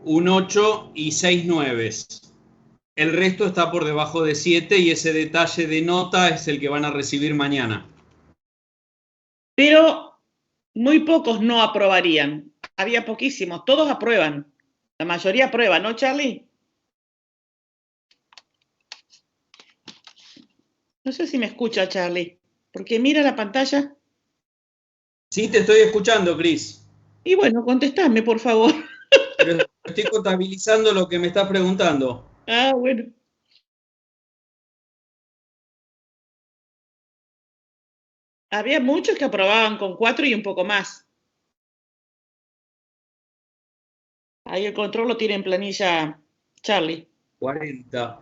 un 8 y 6 nueves. El resto está por debajo de 7 y ese detalle de nota es el que van a recibir mañana. Pero muy pocos no aprobarían. Había poquísimos, todos aprueban. La mayoría aprueba, ¿no, Charlie? No sé si me escucha, Charlie, porque mira la pantalla. Sí, te estoy escuchando, Cris. Y bueno, contestame, por favor. Pero estoy contabilizando lo que me estás preguntando. Ah, bueno. Había muchos que aprobaban con 4 y un poco más. Ahí el control lo tiene en planilla Charlie. 40.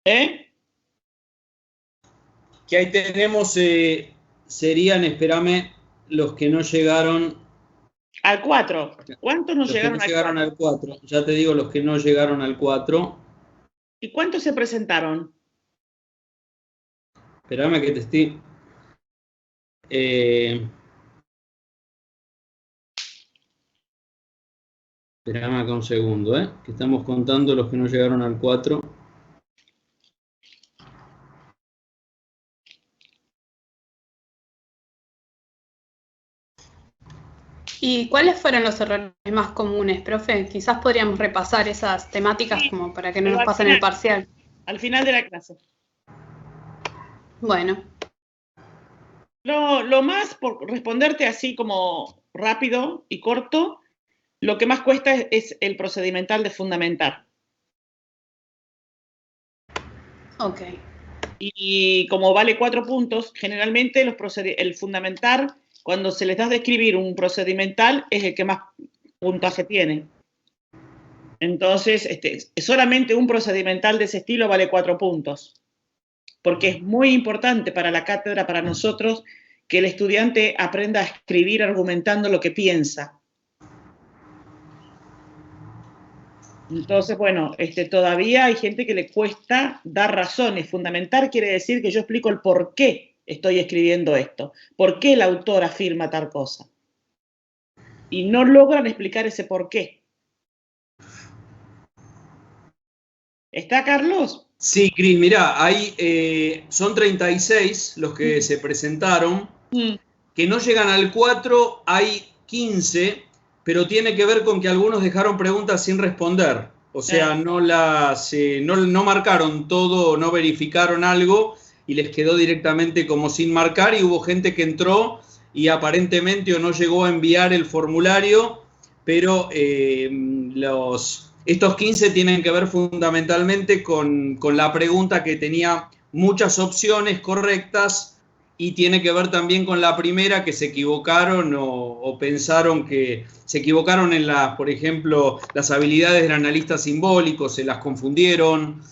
¿Eh? Que ahí tenemos, serían, espérame, los que no llegaron. Al 4. ¿Cuántos no Los que no llegaron al llegaron 4? al 4. Ya te digo los que no llegaron al 4. ¿Y cuántos se presentaron? Espérame que te estoy. Espérame acá un segundo, que estamos contando los que no llegaron al 4. ¿Y cuáles fueron los errores más comunes, profe? Quizás podríamos repasar esas temáticas como para que no nos pasen el parcial. Al final de la clase. Bueno. Lo más, por responderte así como rápido y corto, lo que más cuesta es el procedimental de fundamentar. Ok. Y como vale 4 puntos, generalmente el fundamentar, cuando se les da de escribir un procedimental, es el que más puntaje tiene. Entonces, solamente un procedimental de ese estilo vale 4 puntos. Porque es muy importante para la cátedra, para nosotros, que el estudiante aprenda a escribir argumentando lo que piensa. Entonces, bueno, todavía hay gente que le cuesta dar razones. Fundamentar quiere decir que yo explico el por qué estoy escribiendo esto, por qué el autor afirma tal cosa. Y no logran explicar ese por qué. ¿Está, Carlos? Sí, Cris, mirá, son 36 los que se presentaron. Que no llegan al 4, hay 15, pero tiene que ver con que algunos dejaron preguntas sin responder. O sea, no marcaron todo, no verificaron algo y les quedó directamente como sin marcar, y hubo gente que entró y aparentemente o no llegó a enviar el formulario, pero estos 15 tienen que ver fundamentalmente con la pregunta que tenía muchas opciones correctas, y tiene que ver también con la primera, que se equivocaron o pensaron que se equivocaron en por ejemplo, las habilidades del analista simbólico, se las confundieron,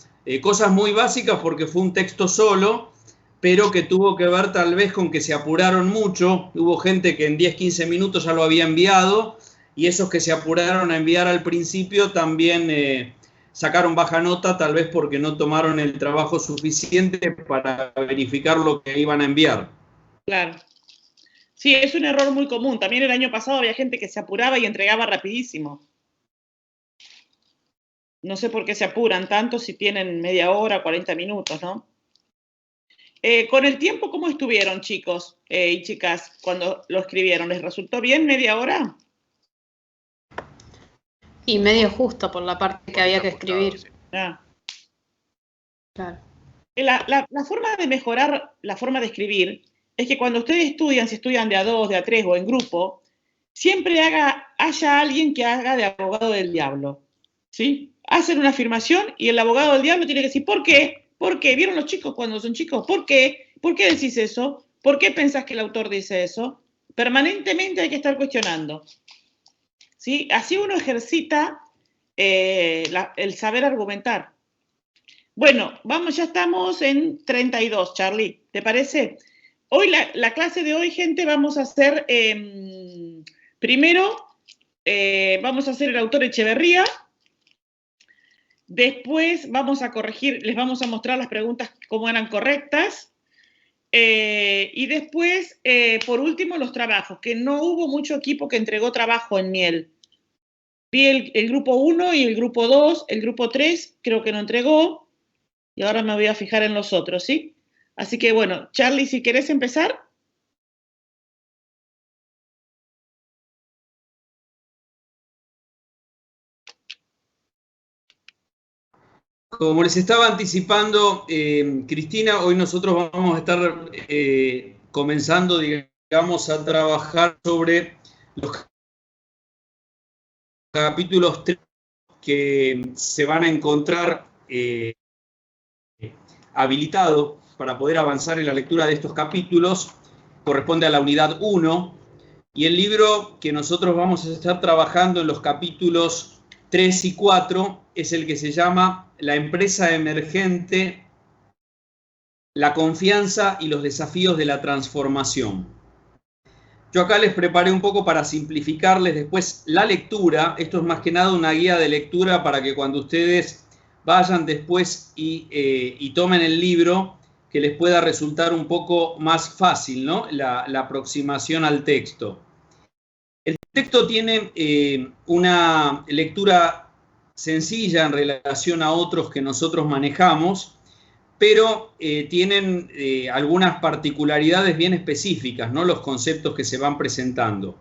cosas muy básicas porque fue un texto solo, pero que tuvo que ver tal vez con que se apuraron mucho. Hubo gente que en 10-15 minutos ya lo había enviado, y esos que se apuraron a enviar al principio también sacaron baja nota, tal vez porque no tomaron el trabajo suficiente para verificar lo que iban a enviar. Claro. Sí, es un error muy común. También el año pasado había gente que se apuraba y entregaba rapidísimo. No sé por qué se apuran tanto si tienen media hora, 40 minutos, ¿no? Con el tiempo, ¿cómo estuvieron, chicos y chicas, cuando lo escribieron? ¿Les resultó bien media hora? Y medio justo por la parte que había que escribir. Ah. Claro. La forma de mejorar la forma de escribir es que cuando ustedes estudian, si estudian de a 2, de a 3 o en grupo, siempre haya alguien que haga de abogado del diablo, ¿sí? Hacen una afirmación y el abogado del diablo tiene que decir, ¿por qué? ¿Por qué? ¿Vieron los chicos cuando son chicos? ¿Por qué? ¿Por qué decís eso? ¿Por qué pensás que el autor dice eso? Permanentemente hay que estar cuestionando, ¿sí? Así uno ejercita el saber argumentar. Bueno, vamos, ya estamos en 32, Charlie, ¿te parece? Hoy, la clase de hoy, gente, vamos a hacer, primero, vamos a hacer el autor Echeverría, después vamos a corregir, les vamos a mostrar las preguntas cómo eran correctas, y después, por último, los trabajos, que no hubo mucho equipo que entregó trabajo en Miel, Vi el grupo 1 y el grupo 2, el grupo 3 creo que no entregó, y ahora me voy a fijar en los otros, ¿sí? Así que bueno, Charlie, si querés empezar. Como les estaba anticipando, Cristina, hoy nosotros vamos a estar comenzando, digamos, a trabajar sobre los capítulos 3 que se van a encontrar habilitados para poder avanzar en la lectura de estos capítulos. Corresponde a la unidad 1, y el libro que nosotros vamos a estar trabajando en los capítulos 3 y 4 es el que se llama La empresa emergente, la confianza y los desafíos de la transformación. Yo acá les preparé un poco para simplificarles después la lectura. Esto es más que nada una guía de lectura para que cuando ustedes vayan después y tomen el libro, que les pueda resultar un poco más fácil, ¿no? La aproximación al texto. El texto tiene una lectura sencilla en relación a otros que nosotros manejamos, pero tienen algunas particularidades bien específicas, ¿no? Los conceptos que se van presentando.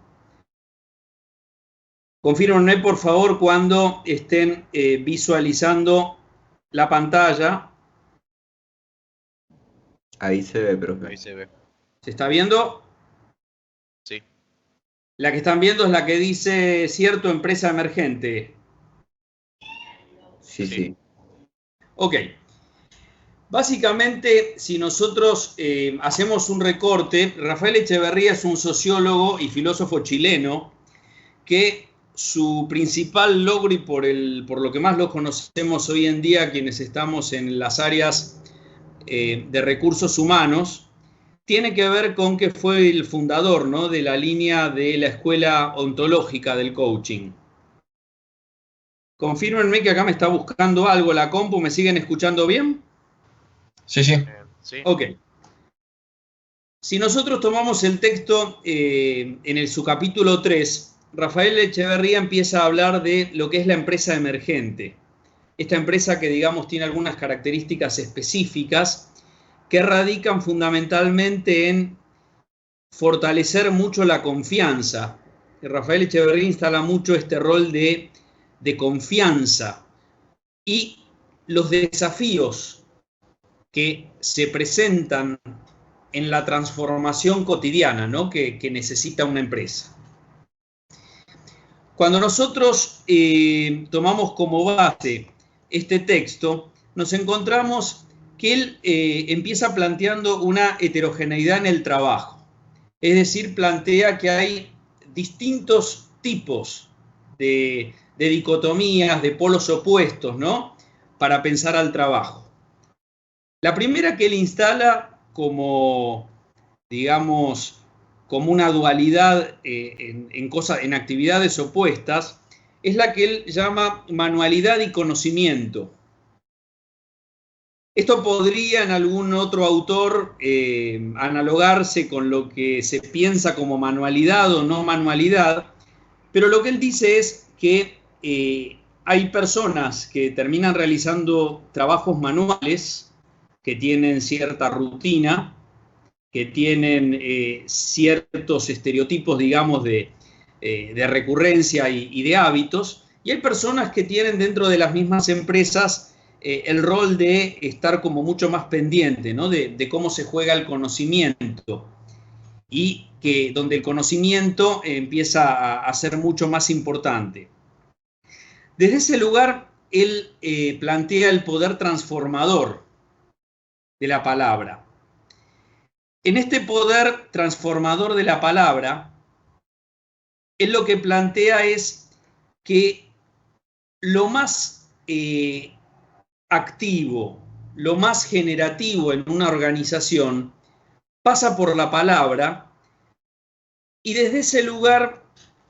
Confírmenme, por favor, cuando estén visualizando la pantalla. Ahí se ve, profe. Ahí se ve. ¿Se está viendo? Sí. La que están viendo es la que dice cierto empresa emergente. Sí, sí. Ok. Básicamente, si nosotros hacemos un recorte, Rafael Echeverría es un sociólogo y filósofo chileno que su principal logro, y por lo que más lo conocemos hoy en día, quienes estamos en las áreas de recursos humanos, tiene que ver con que fue el fundador, ¿no?, de la línea de la escuela ontológica del coaching. Confírmenme que acá me está buscando algo la compu. ¿Me siguen escuchando bien? Sí, sí. Sí. Ok. Si nosotros tomamos el texto en su capítulo 3, Rafael Echeverría empieza a hablar de lo que es la empresa emergente. Esta empresa que, digamos, tiene algunas características específicas que radican fundamentalmente en fortalecer mucho la confianza. Rafael Echeverría instala mucho este rol de confianza y los desafíos que se presentan en la transformación cotidiana, ¿no?, que necesita una empresa. Cuando nosotros tomamos como base este texto, nos encontramos que él empieza planteando una heterogeneidad en el trabajo. Es decir, plantea que hay distintos tipos de dicotomías, de polos opuestos, ¿no?, para pensar al trabajo. La primera que él instala como, digamos, como una dualidad en actividades opuestas, es la que él llama manualidad y conocimiento. Esto podría en algún otro autor analogarse con lo que se piensa como manualidad o no manualidad, pero lo que él dice es que hay personas que terminan realizando trabajos manuales, que tienen cierta rutina, que tienen ciertos estereotipos, digamos, de recurrencia y de hábitos, y hay personas que tienen dentro de las mismas empresas el rol de estar como mucho más pendiente, ¿no?, de cómo se juega el conocimiento, y que donde el conocimiento empieza a ser mucho más importante. Desde ese lugar, él plantea el poder transformador de la palabra. En este poder transformador de la palabra, él lo que plantea es que lo más activo, lo más generativo en una organización pasa por la palabra, y desde ese lugar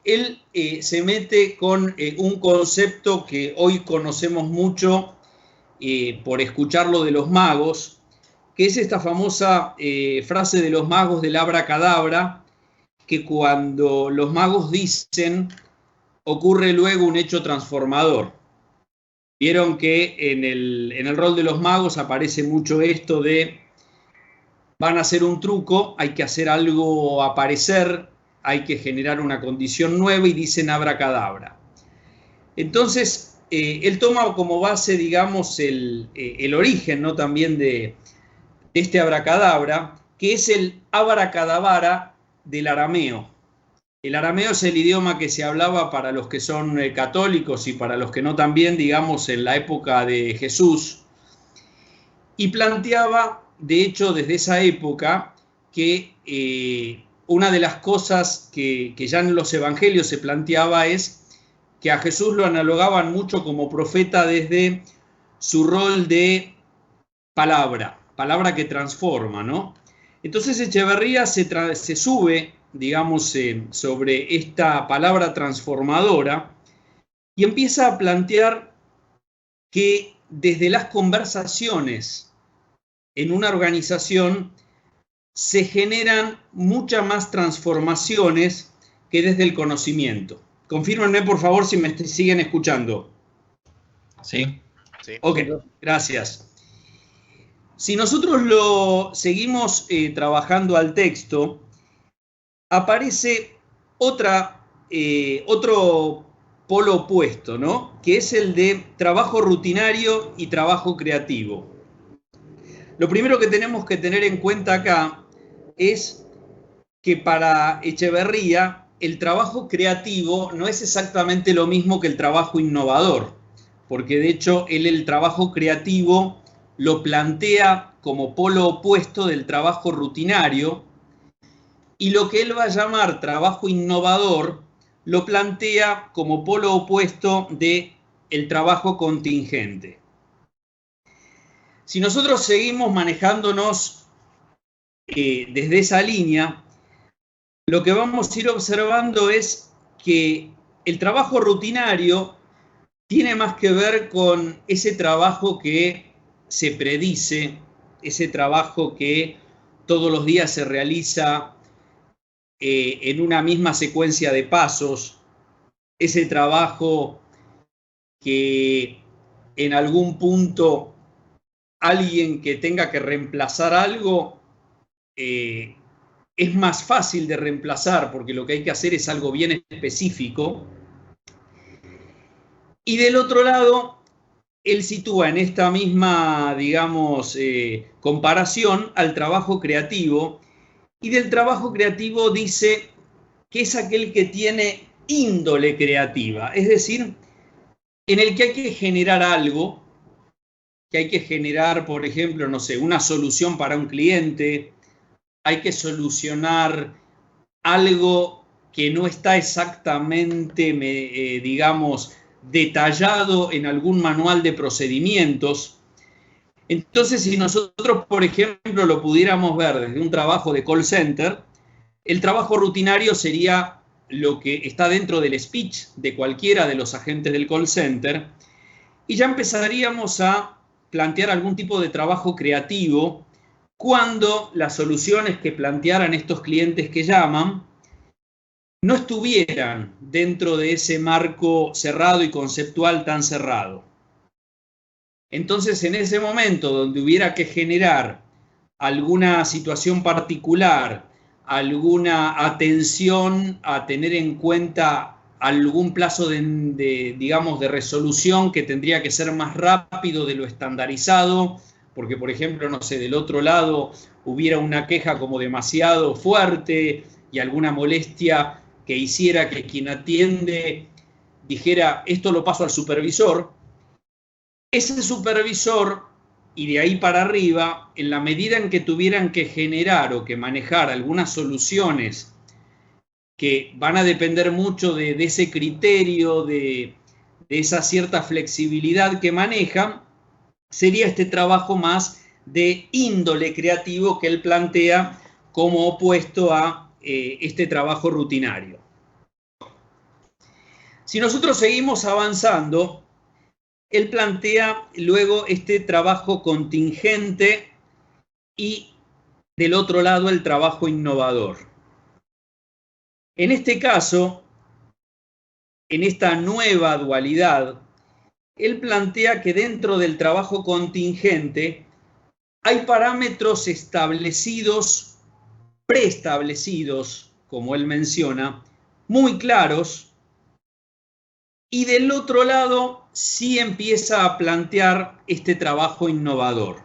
él se mete con un concepto que hoy conocemos mucho por escucharlo de los magos, que es esta famosa frase de los magos del abracadabra, que cuando los magos dicen ocurre luego un hecho transformador. Vieron que en el rol de los magos aparece mucho esto de van a hacer un truco, hay que hacer algo aparecer, hay que generar una condición nueva y dicen abracadabra. Entonces, él toma como base, digamos, el origen, ¿no?, también de este abracadabra, que es el abracadabara del arameo. El arameo es el idioma que se hablaba para los que son católicos y para los que no también, digamos, en la época de Jesús. Y planteaba, de hecho, desde esa época, que una de las cosas que ya en los evangelios se planteaba es que a Jesús lo analogaban mucho como profeta desde su rol de palabra que transforma, ¿no? Entonces Echeverría se sube, digamos, sobre esta palabra transformadora y empieza a plantear que desde las conversaciones en una organización se generan muchas más transformaciones que desde el conocimiento. Confírmenme, por favor, si me siguen escuchando. Sí. Ok, gracias. Si nosotros lo seguimos trabajando al texto, aparece otro polo opuesto, ¿no?, que es el de trabajo rutinario y trabajo creativo. Lo primero que tenemos que tener en cuenta acá es que para Echeverría el trabajo creativo no es exactamente lo mismo que el trabajo innovador, porque de hecho él el trabajo creativo lo plantea como polo opuesto del trabajo rutinario, y lo que él va a llamar trabajo innovador lo plantea como polo opuesto del trabajo contingente. Si nosotros seguimos manejándonos desde esa línea, lo que vamos a ir observando es que el trabajo rutinario tiene más que ver con ese trabajo que se predice, ese trabajo que todos los días se realiza en una misma secuencia de pasos, ese trabajo que en algún punto alguien que tenga que reemplazar algo es más fácil de reemplazar porque lo que hay que hacer es algo bien específico. Y del otro lado, él sitúa en esta misma, digamos, comparación al trabajo creativo, y del trabajo creativo dice que es aquel que tiene índole creativa, es decir, en el que hay que generar algo, que hay que generar, por ejemplo, no sé, una solución para un cliente, hay que solucionar algo que no está exactamente, digamos, detallado en algún manual de procedimientos. Entonces, si nosotros, por ejemplo, lo pudiéramos ver desde un trabajo de call center, el trabajo rutinario sería lo que está dentro del speech de cualquiera de los agentes del call center, y ya empezaríamos a plantear algún tipo de trabajo creativo cuando las soluciones que plantearan estos clientes que llaman no estuvieran dentro de ese marco cerrado y conceptual tan cerrado. Entonces, en ese momento donde hubiera que generar alguna situación particular, alguna atención a tener en cuenta algún plazo digamos, de resolución que tendría que ser más rápido de lo estandarizado, porque, por ejemplo, no sé, del otro lado hubiera una queja como demasiado fuerte y alguna molestia que hiciera que quien atiende dijera, esto lo paso al supervisor. Ese supervisor, y de ahí para arriba, en la medida en que tuvieran que generar o que manejar algunas soluciones que van a depender mucho de ese criterio, de esa cierta flexibilidad que manejan, sería este trabajo más de índole creativo que él plantea como opuesto a este trabajo rutinario. Si nosotros seguimos avanzando, él plantea luego este trabajo contingente y del otro lado el trabajo innovador. En este caso, en esta nueva dualidad, él plantea que dentro del trabajo contingente hay parámetros establecidos, preestablecidos, como él menciona, muy claros, y del otro lado sí empieza a plantear este trabajo innovador.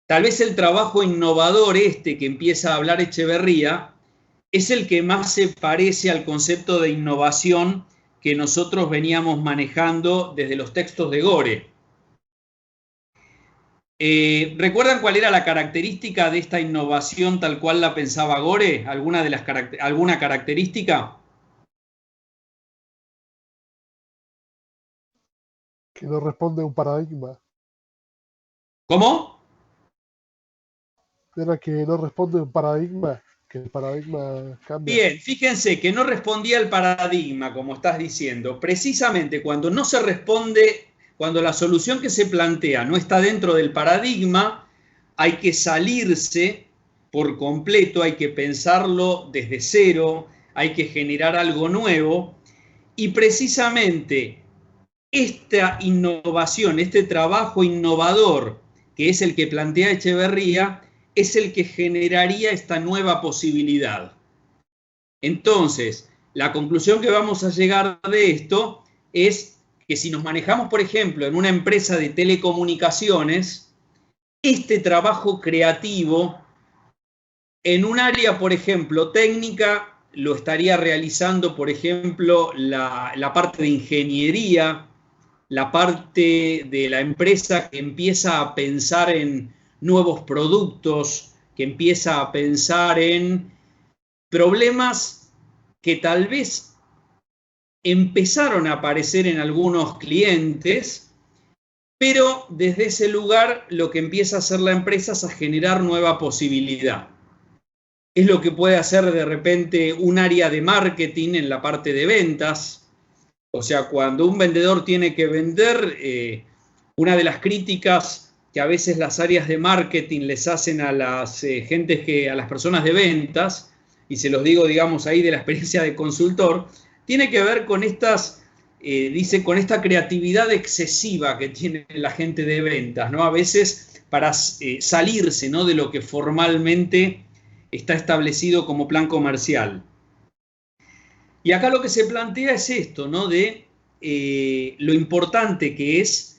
Tal vez el trabajo innovador que empieza a hablar Echeverría es el que más se parece al concepto de innovación que nosotros veníamos manejando desde los textos de Gore. ¿Recuerdan cuál era la característica de esta innovación tal cual la pensaba Gore? ¿Alguna característica? Que no responde a un paradigma. ¿Cómo? Era que no responde a un paradigma, que el paradigma cambia. Bien, fíjense que no respondía al paradigma, como estás diciendo. Precisamente cuando no se responde, cuando la solución que se plantea no está dentro del paradigma, hay que salirse por completo, hay que pensarlo desde cero, hay que generar algo nuevo. Y precisamente esta innovación, este trabajo innovador, que es el que plantea Echeverría, es el que generaría esta nueva posibilidad. Entonces, la conclusión que vamos a llegar de esto es que si nos manejamos, por ejemplo, en una empresa de telecomunicaciones, este trabajo creativo, en un área, por ejemplo, técnica, lo estaría realizando, por ejemplo, la parte de ingeniería, la parte de la empresa que empieza a pensar en nuevos productos, que empieza a pensar en problemas que tal vez empezaron a aparecer en algunos clientes, pero desde ese lugar lo que empieza a hacer la empresa es a generar nueva posibilidad. Es lo que puede hacer de repente un área de marketing en la parte de ventas. O sea, cuando un vendedor tiene que vender, una de las críticas que a veces las áreas de marketing les hacen a las a las personas de ventas, y se los digo, digamos, ahí de la experiencia de consultor, tiene que ver con con esta creatividad excesiva que tiene la gente de ventas, ¿no? A veces para salirse, ¿no?, de lo que formalmente está establecido como plan comercial. Y acá lo que se plantea es esto, ¿no?, de lo importante que es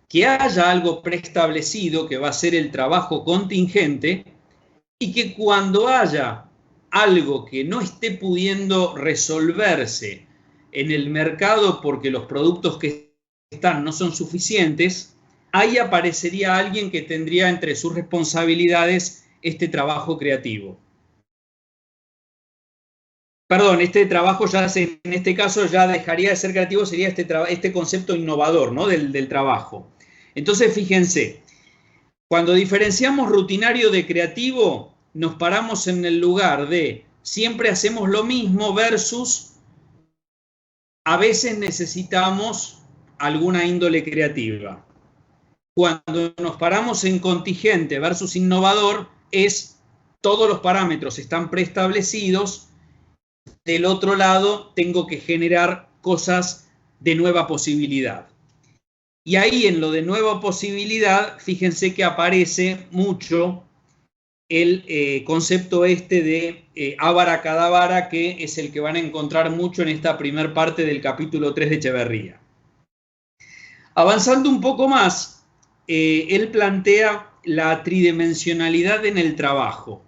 que haya algo preestablecido, que va a ser el trabajo contingente, y que cuando haya algo que no esté pudiendo resolverse en el mercado porque los productos que están no son suficientes, ahí aparecería alguien que tendría entre sus responsabilidades este trabajo creativo. Perdón, este trabajo ya en este caso ya dejaría de ser creativo, sería este concepto innovador, ¿no?, del trabajo. Entonces, fíjense, cuando diferenciamos rutinario de creativo, nos paramos en el lugar de siempre hacemos lo mismo versus a veces necesitamos alguna índole creativa. Cuando nos paramos en contingente versus innovador, todos los parámetros están preestablecidos. Del otro lado, tengo que generar cosas de nueva posibilidad. Y ahí en lo de nueva posibilidad, fíjense que aparece mucho el concepto de abaracadabra, que es el que van a encontrar mucho en esta primer parte del capítulo 3 de Echeverría. Avanzando un poco más, él plantea la tridimensionalidad en el trabajo.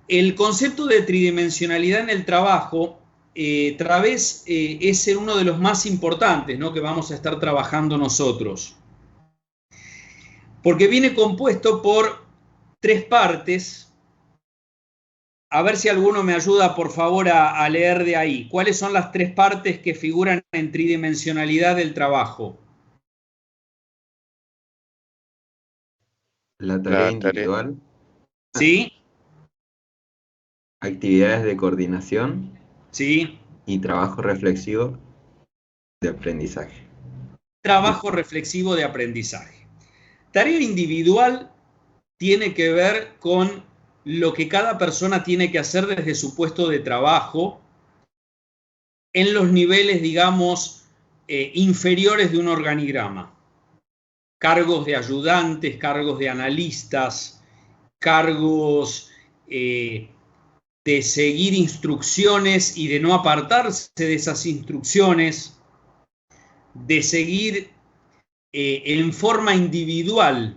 El concepto de tridimensionalidad en el trabajo, Través es uno de los más importantes, ¿no?, que vamos a estar trabajando nosotros. Porque viene compuesto por 3 partes. A ver si alguno me ayuda, por favor, a leer de ahí. ¿Cuáles son las 3 partes que figuran en tridimensionalidad del trabajo? La tarea individual. ¿Sí? Actividades de coordinación. Sí. Y trabajo reflexivo de aprendizaje. Trabajo reflexivo de aprendizaje. Tarea individual tiene que ver con lo que cada persona tiene que hacer desde su puesto de trabajo en los niveles, digamos, inferiores de un organigrama. Cargos de ayudantes, cargos de analistas, cargos de seguir instrucciones y de no apartarse de esas instrucciones, de seguir en forma individual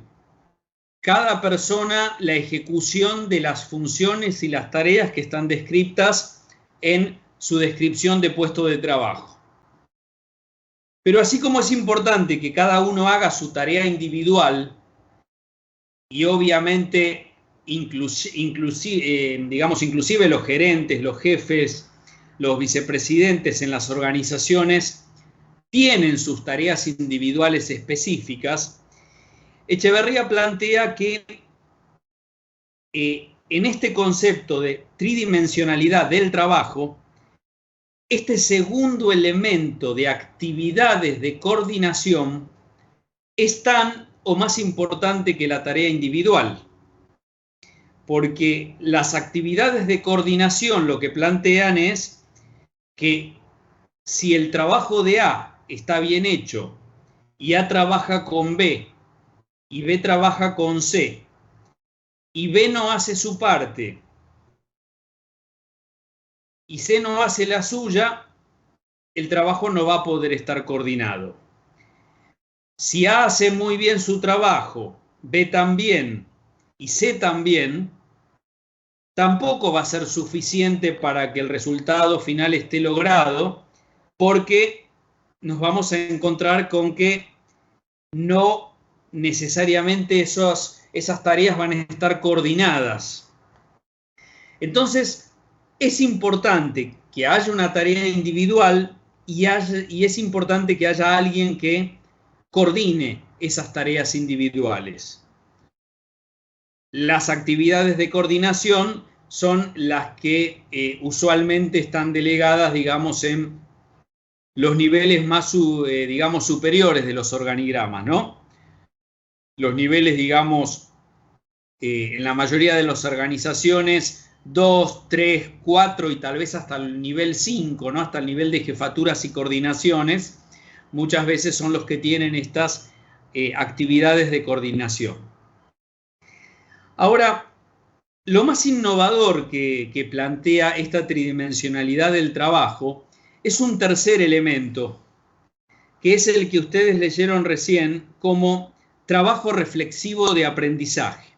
cada persona la ejecución de las funciones y las tareas que están descritas en su descripción de puesto de trabajo. Pero así como es importante que cada uno haga su tarea individual y obviamente inclusive los gerentes, los jefes, los vicepresidentes en las organizaciones tienen sus tareas individuales específicas, Echeverría plantea que en este concepto de tridimensionalidad del trabajo, este segundo elemento de actividades de coordinación es tan o más importante que la tarea individual, porque las actividades de coordinación lo que plantean es que si el trabajo de A está bien hecho y A trabaja con B y B trabaja con C y B no hace su parte y C no hace la suya, el trabajo no va a poder estar coordinado. Si A hace muy bien su trabajo, B también y C también, tampoco va a ser suficiente para que el resultado final esté logrado, porque nos vamos a encontrar con que no necesariamente esas tareas van a estar coordinadas. Entonces, es importante que haya una tarea individual y es importante que haya alguien que coordine esas tareas individuales. Las actividades de coordinación son las que usualmente están delegadas, digamos, en los niveles más, digamos, superiores de los organigramas, ¿no? Los niveles, digamos, en la mayoría de las organizaciones, 2, 3, 4 y tal vez hasta el nivel 5, ¿no? Hasta el nivel de jefaturas y coordinaciones, muchas veces son los que tienen estas actividades de coordinación. Ahora, lo más innovador que plantea esta tridimensionalidad del trabajo es un tercer elemento, que es el que ustedes leyeron recién como trabajo reflexivo de aprendizaje.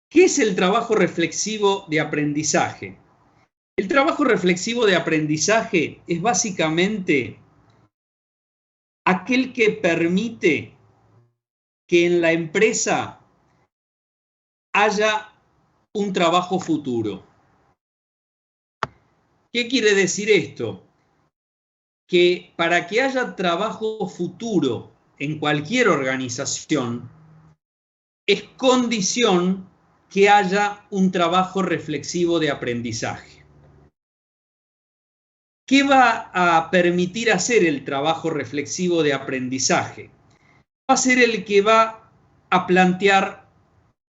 ¿Qué es el trabajo reflexivo de aprendizaje? El trabajo reflexivo de aprendizaje es básicamente aquel que permite que en la empresa haya un trabajo futuro. ¿Qué quiere decir esto? Que para que haya trabajo futuro en cualquier organización, es condición que haya un trabajo reflexivo de aprendizaje. ¿Qué va a permitir hacer el trabajo reflexivo de aprendizaje? Va a ser el que va a plantear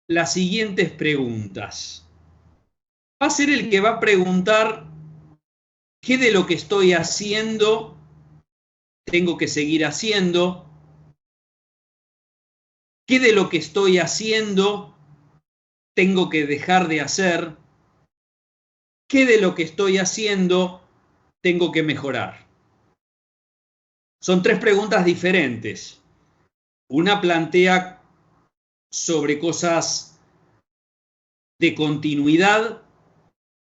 las siguientes preguntas. Va a ser el que va a preguntar qué de lo que estoy haciendo tengo que seguir haciendo, qué de lo que estoy haciendo tengo que dejar de hacer, qué de lo que estoy haciendo tengo que mejorar. Son tres preguntas diferentes. Una plantea sobre cosas de continuidad,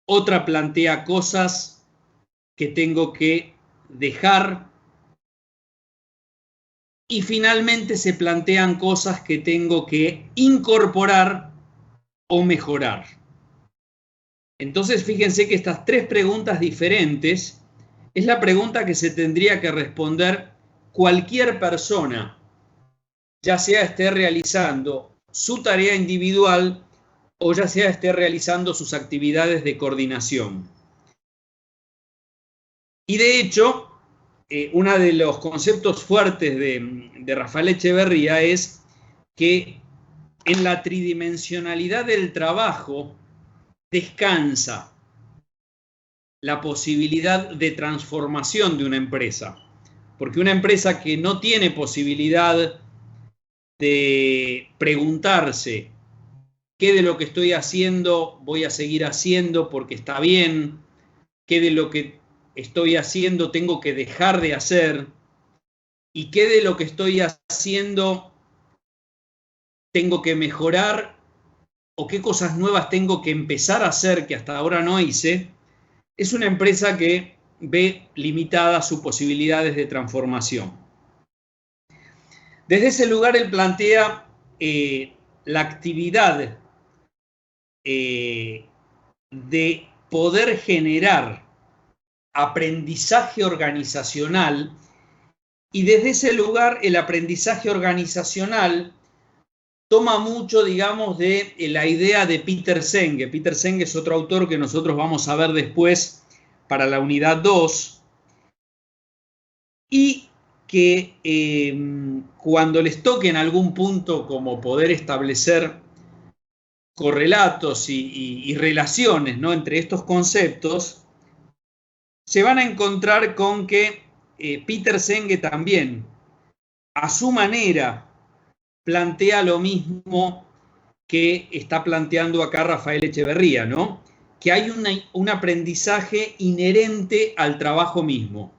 otra plantea cosas que tengo que dejar y finalmente se plantean cosas que tengo que incorporar o mejorar. Entonces fíjense que estas tres preguntas diferentes es la pregunta que se tendría que responder cualquier persona, ya sea esté realizando su tarea individual o ya sea esté realizando sus actividades de coordinación. Y de hecho, uno de los conceptos fuertes de Rafael Echeverría es que en la tridimensionalidad del trabajo descansa la posibilidad de transformación de una empresa. Porque una empresa que no tiene posibilidad de preguntarse qué de lo que estoy haciendo voy a seguir haciendo porque está bien, qué de lo que estoy haciendo tengo que dejar de hacer y qué de lo que estoy haciendo tengo que mejorar o qué cosas nuevas tengo que empezar a hacer que hasta ahora no hice, es una empresa que ve limitadas sus posibilidades de transformación. Desde ese lugar él plantea la actividad de poder generar aprendizaje organizacional, y desde ese lugar el aprendizaje organizacional toma mucho, digamos, de la idea de Peter Senge. Peter Senge es otro autor que nosotros vamos a ver después para la unidad 2, y que cuando les toque en algún punto como poder establecer correlatos y relaciones, ¿no?, entre estos conceptos, se van a encontrar con que Peter Senge también, a su manera, plantea lo mismo que está planteando acá Rafael Echeverría, ¿no? Que hay un aprendizaje inherente al trabajo mismo.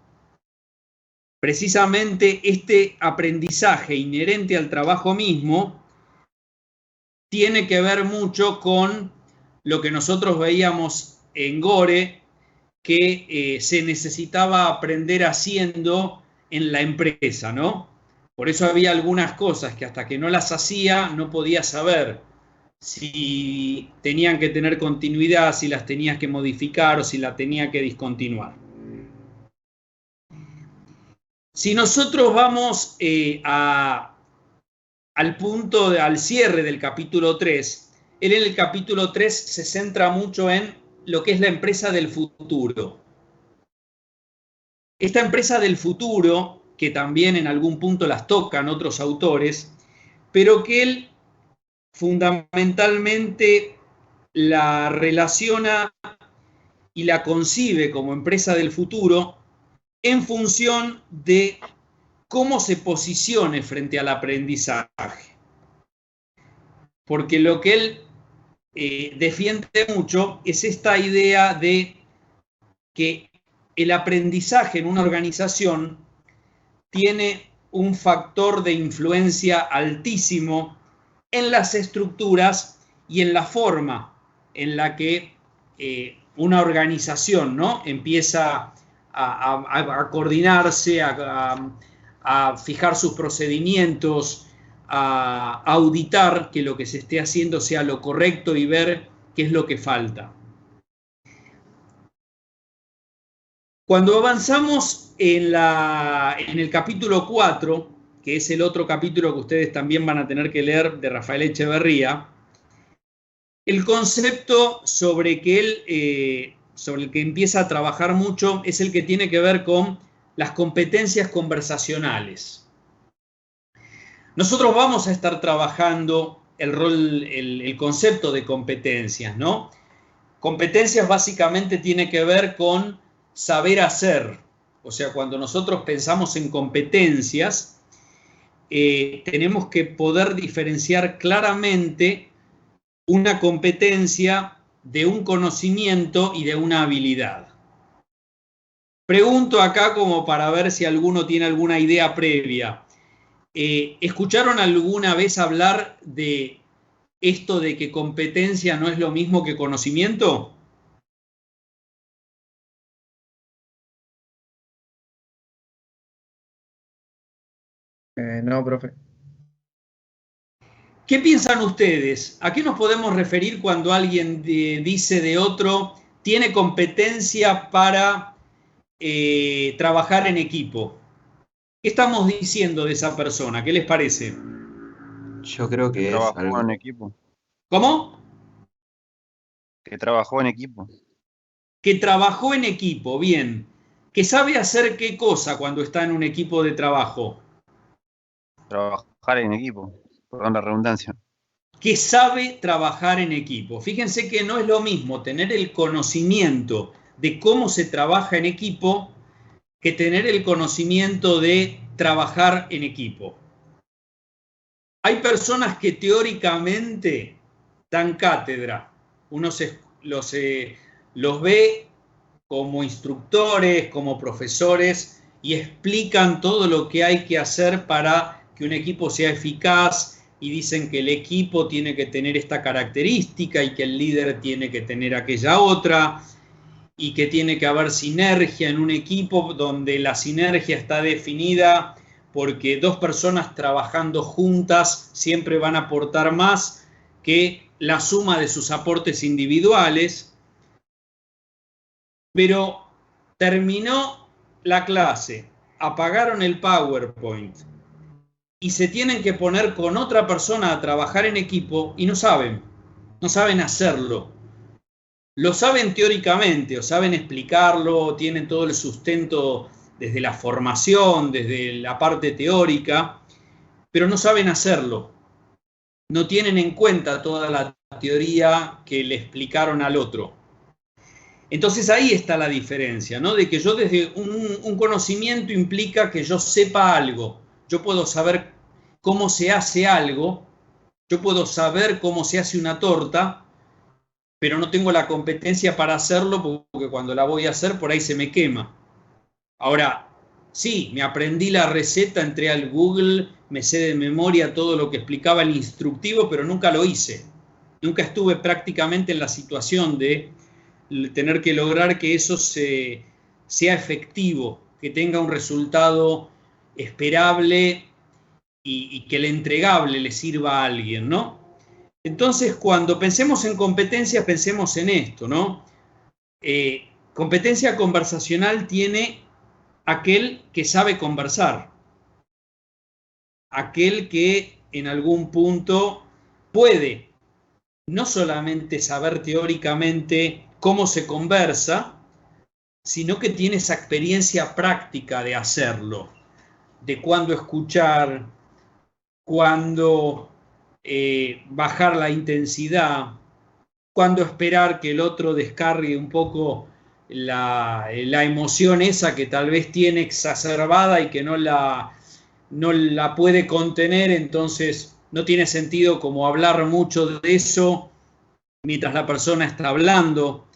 Precisamente este aprendizaje inherente al trabajo mismo tiene que ver mucho con lo que nosotros veíamos en Gore, que se necesitaba aprender haciendo en la empresa, ¿no? Por eso había algunas cosas que hasta que no las hacía no podía saber si tenían que tener continuidad, si las tenías que modificar o si las tenía que discontinuar. Si nosotros vamos al cierre del capítulo 3, él en el capítulo 3 se centra mucho en lo que es la empresa del futuro. Esta empresa del futuro, que también en algún punto las tocan otros autores, pero que él fundamentalmente la relaciona y la concibe como empresa del futuro en función de cómo se posicione frente al aprendizaje. Porque lo que él defiende mucho es esta idea de que el aprendizaje en una organización tiene un factor de influencia altísimo en las estructuras y en la forma en la que una organización, ¿no?, empieza a coordinarse, a fijar sus procedimientos, a auditar que lo que se esté haciendo sea lo correcto y ver qué es lo que falta. Cuando avanzamos en el capítulo 4, que es el otro capítulo que ustedes también van a tener que leer de Rafael Echeverría, el concepto sobre el que empieza a trabajar mucho es el que tiene que ver con las competencias conversacionales. Nosotros vamos a estar trabajando el concepto de competencias, ¿no? Competencias básicamente tiene que ver con saber hacer. O sea, cuando nosotros pensamos en competencias, tenemos que poder diferenciar claramente una competencia de un conocimiento y de una habilidad. Pregunto acá como para ver si alguno tiene alguna idea previa. ¿Escucharon alguna vez hablar de esto de que competencia no es lo mismo que conocimiento? No, profe. ¿Qué piensan ustedes? ¿A qué nos podemos referir cuando alguien dice de otro, tiene competencia para trabajar en equipo? ¿Qué estamos diciendo de esa persona? ¿Qué les parece? Yo creo que es Trabajó algo. en equipo. ¿Cómo? Que trabajó en equipo. Que trabajó en equipo, bien. ¿Que sabe hacer qué cosa cuando está en un equipo de trabajo? Trabajar en equipo. Perdón la redundancia. Que sabe trabajar en equipo. Fíjense que no es lo mismo tener el conocimiento de cómo se trabaja en equipo que tener el conocimiento de trabajar en equipo. Hay personas que teóricamente dan cátedra. Uno los ve como instructores, como profesores, y explican todo lo que hay que hacer para que un equipo sea eficaz, y dicen que el equipo tiene que tener esta característica y que el líder tiene que tener aquella otra, y que tiene que haber sinergia en un equipo donde la sinergia está definida porque dos personas trabajando juntas siempre van a aportar más que la suma de sus aportes individuales. Pero terminó la clase, apagaron el PowerPoint y se tienen que poner con otra persona a trabajar en equipo y no saben hacerlo. Lo saben teóricamente, o saben explicarlo, tienen todo el sustento desde la formación, desde la parte teórica, pero no saben hacerlo. No tienen en cuenta toda la teoría que le explicaron al otro. Entonces ahí está la diferencia, ¿no? De que yo desde un conocimiento implica que yo sepa algo. Yo puedo saber cómo se hace algo, yo puedo saber cómo se hace una torta, pero no tengo la competencia para hacerlo porque cuando la voy a hacer por ahí se me quema. Ahora, sí, me aprendí la receta, entré al Google, me sé de memoria todo lo que explicaba el instructivo, pero nunca lo hice. Nunca estuve prácticamente en la situación de tener que lograr que eso sea efectivo, que tenga un resultado esperable y que el entregable le sirva a alguien, ¿no? Entonces, cuando pensemos en competencias, pensemos en esto, ¿no? Competencia conversacional tiene aquel que sabe conversar, aquel que en algún punto puede no solamente saber teóricamente cómo se conversa, sino que tiene esa experiencia práctica de hacerlo, de cuándo escuchar, cuándo bajar la intensidad, cuándo esperar que el otro descargue un poco la emoción esa que tal vez tiene exacerbada y que no la puede contener, entonces no tiene sentido como hablar mucho de eso mientras la persona está hablando.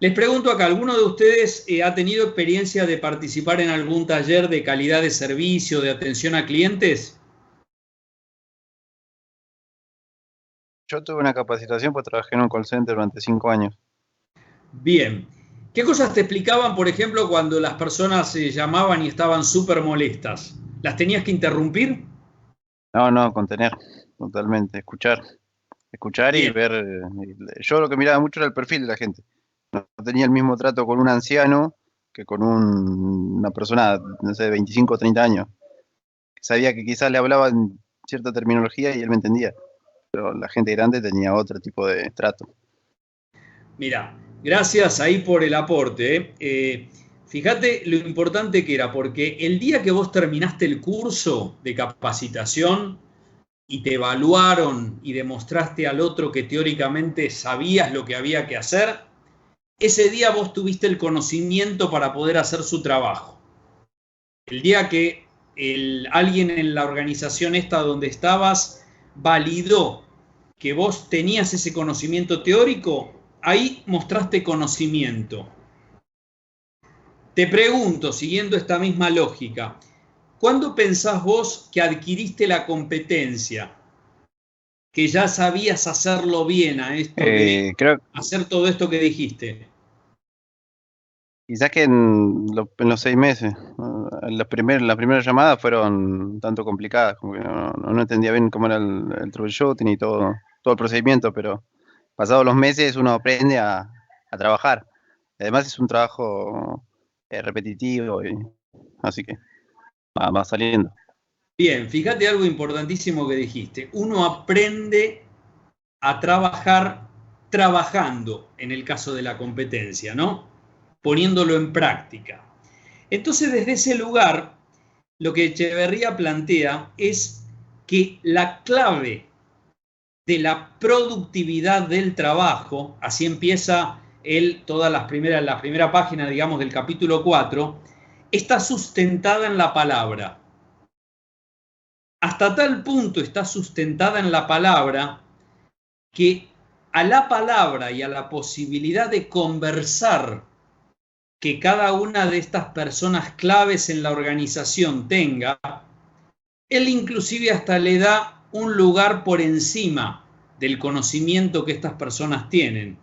Les pregunto acá, ¿alguno de ustedes ha tenido experiencia de participar en algún taller de calidad de servicio, de atención a clientes? Yo tuve una capacitación porque trabajé en un call center durante 5 años. Bien. ¿Qué cosas te explicaban, por ejemplo, cuando las personas llamaban y estaban súper molestas? ¿Las tenías que interrumpir? No, contener, totalmente, escuchar y Bien. ver. Yo lo que miraba mucho era el perfil de la gente. No tenía el mismo trato con un anciano que con una persona, no sé, de 25 o 30 años. Sabía que quizás le hablaba en cierta terminología y él me entendía, pero la gente grande tenía otro tipo de trato. Mira, gracias ahí por el aporte. Fíjate lo importante que era, porque el día que vos terminaste el curso de capacitación y te evaluaron y demostraste al otro que teóricamente sabías lo que había que hacer, ese día vos tuviste el conocimiento para poder hacer su trabajo. El día que alguien en la organización esta donde estabas validó que vos tenías ese conocimiento teórico, ahí mostraste conocimiento. Te pregunto, siguiendo esta misma lógica, ¿cuándo pensás vos que adquiriste la competencia? Que ya sabías hacerlo bien a esto de hacer todo esto que dijiste. Quizás que en los 6 meses. Las primeras llamadas fueron tanto complicadas, como que no entendía bien cómo era el troubleshooting y todo el procedimiento, pero pasados los meses uno aprende a trabajar. Además es un trabajo repetitivo, así que va saliendo. Bien, fíjate algo importantísimo que dijiste. Uno aprende a trabajar trabajando, en el caso de la competencia, ¿no? Poniéndolo en práctica. Entonces, desde ese lugar, lo que Echeverría plantea es que la clave de la productividad del trabajo, así empieza toda la primera página, digamos, del capítulo 4, está sustentada en la palabra. Hasta tal punto está sustentada en la palabra que a la palabra y a la posibilidad de conversar que cada una de estas personas claves en la organización tenga, él inclusive hasta le da un lugar por encima del conocimiento que estas personas tienen.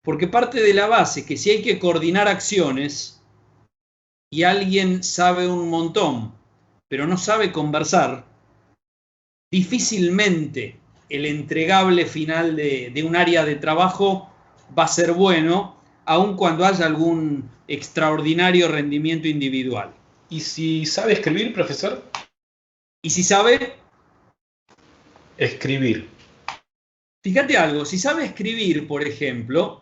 Porque parte de la base que si hay que coordinar acciones y alguien sabe un montón, pero no sabe conversar, difícilmente el entregable final de un área de trabajo va a ser bueno, aun cuando haya algún extraordinario rendimiento individual. ¿Y si sabe escribir, profesor? ¿Y si sabe? Escribir. Fíjate algo, si sabe escribir, por ejemplo,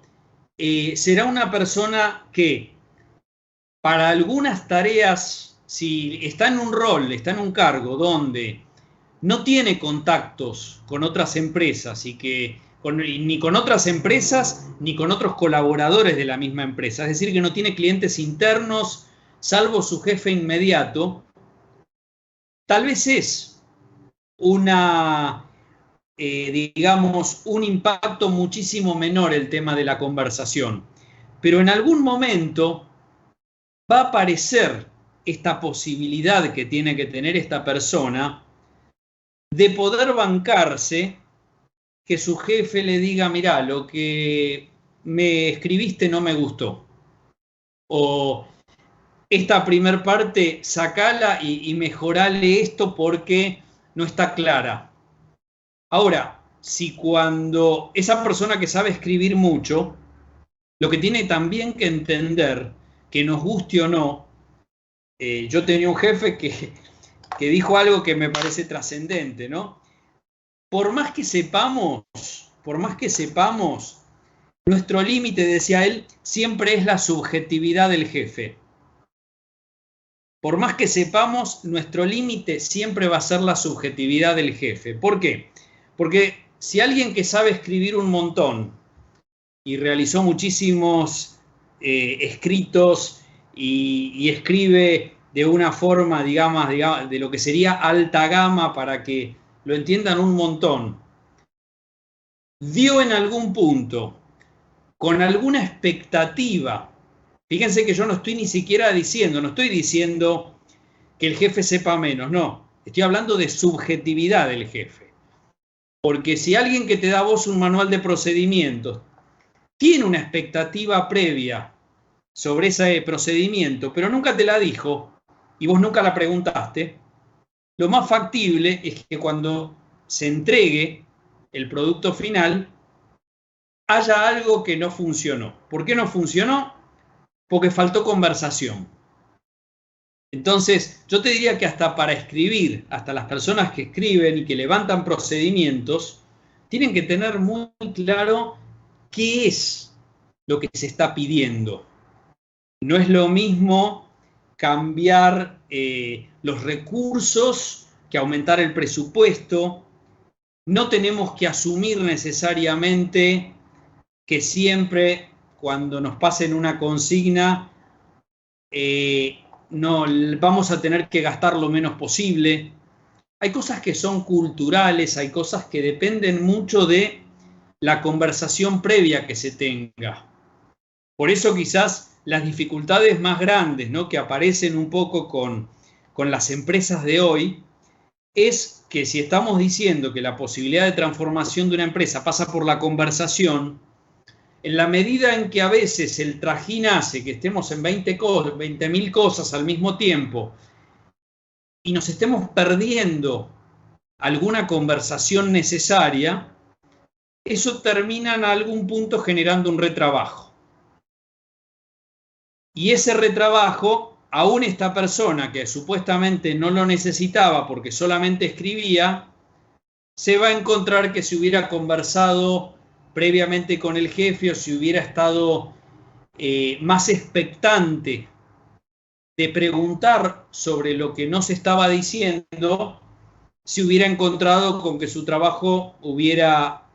será una persona que para algunas tareas, si está en un rol, está en un cargo donde no tiene contactos con otras empresas ni con otras empresas ni con otros colaboradores de la misma empresa, es decir, que no tiene clientes internos salvo su jefe inmediato, tal vez es digamos, un impacto muchísimo menor el tema de la conversación. Pero en algún momento va a aparecer esta posibilidad que tiene que tener esta persona de poder bancarse que su jefe le diga, mirá, lo que me escribiste no me gustó. O esta primer parte, sacala y mejorale esto porque no está clara. Ahora, si cuando esa persona que sabe escribir mucho, lo que tiene también que entender, que nos guste o no, yo tenía un jefe que dijo algo que me parece trascendente, ¿no? Por más que sepamos, nuestro límite, decía él, siempre es la subjetividad del jefe. Por más que sepamos, nuestro límite siempre va a ser la subjetividad del jefe. ¿Por qué? Porque si alguien que sabe escribir un montón y realizó muchísimos escritos y escribe de una forma, digamos, de lo que sería alta gama para que lo entiendan un montón, dio en algún punto, con alguna expectativa, fíjense que yo no estoy ni siquiera diciendo, no estoy diciendo que el jefe sepa menos, no, estoy hablando de subjetividad del jefe. Porque si alguien que te da a vos un manual de procedimientos tiene una expectativa previa sobre ese procedimiento, pero nunca te la dijo y vos nunca la preguntaste, lo más factible es que cuando se entregue el producto final haya algo que no funcionó. ¿Por qué no funcionó? Porque faltó conversación. Entonces, yo te diría que hasta para escribir, hasta las personas que escriben y que levantan procedimientos, tienen que tener muy claro qué es lo que se está pidiendo. No es lo mismo cambiar los recursos que aumentar el presupuesto. No tenemos que asumir necesariamente que siempre cuando nos pasen una consigna no vamos a tener que gastar lo menos posible. Hay cosas que son culturales, hay cosas que dependen mucho de la conversación previa que se tenga. Por eso quizás las dificultades más grandes, ¿no?, que aparecen un poco con las empresas de hoy, es que si estamos diciendo que la posibilidad de transformación de una empresa pasa por la conversación, en la medida en que a veces el trajín hace que estemos en 20.000 cosas al mismo tiempo y nos estemos perdiendo alguna conversación necesaria, eso termina en algún punto generando un retrabajo. Y ese retrabajo, aún esta persona que supuestamente no lo necesitaba porque solamente escribía, se va a encontrar que si hubiera conversado previamente con el jefe o si hubiera estado más expectante de preguntar sobre lo que no se estaba diciendo, se hubiera encontrado con que su trabajo hubiera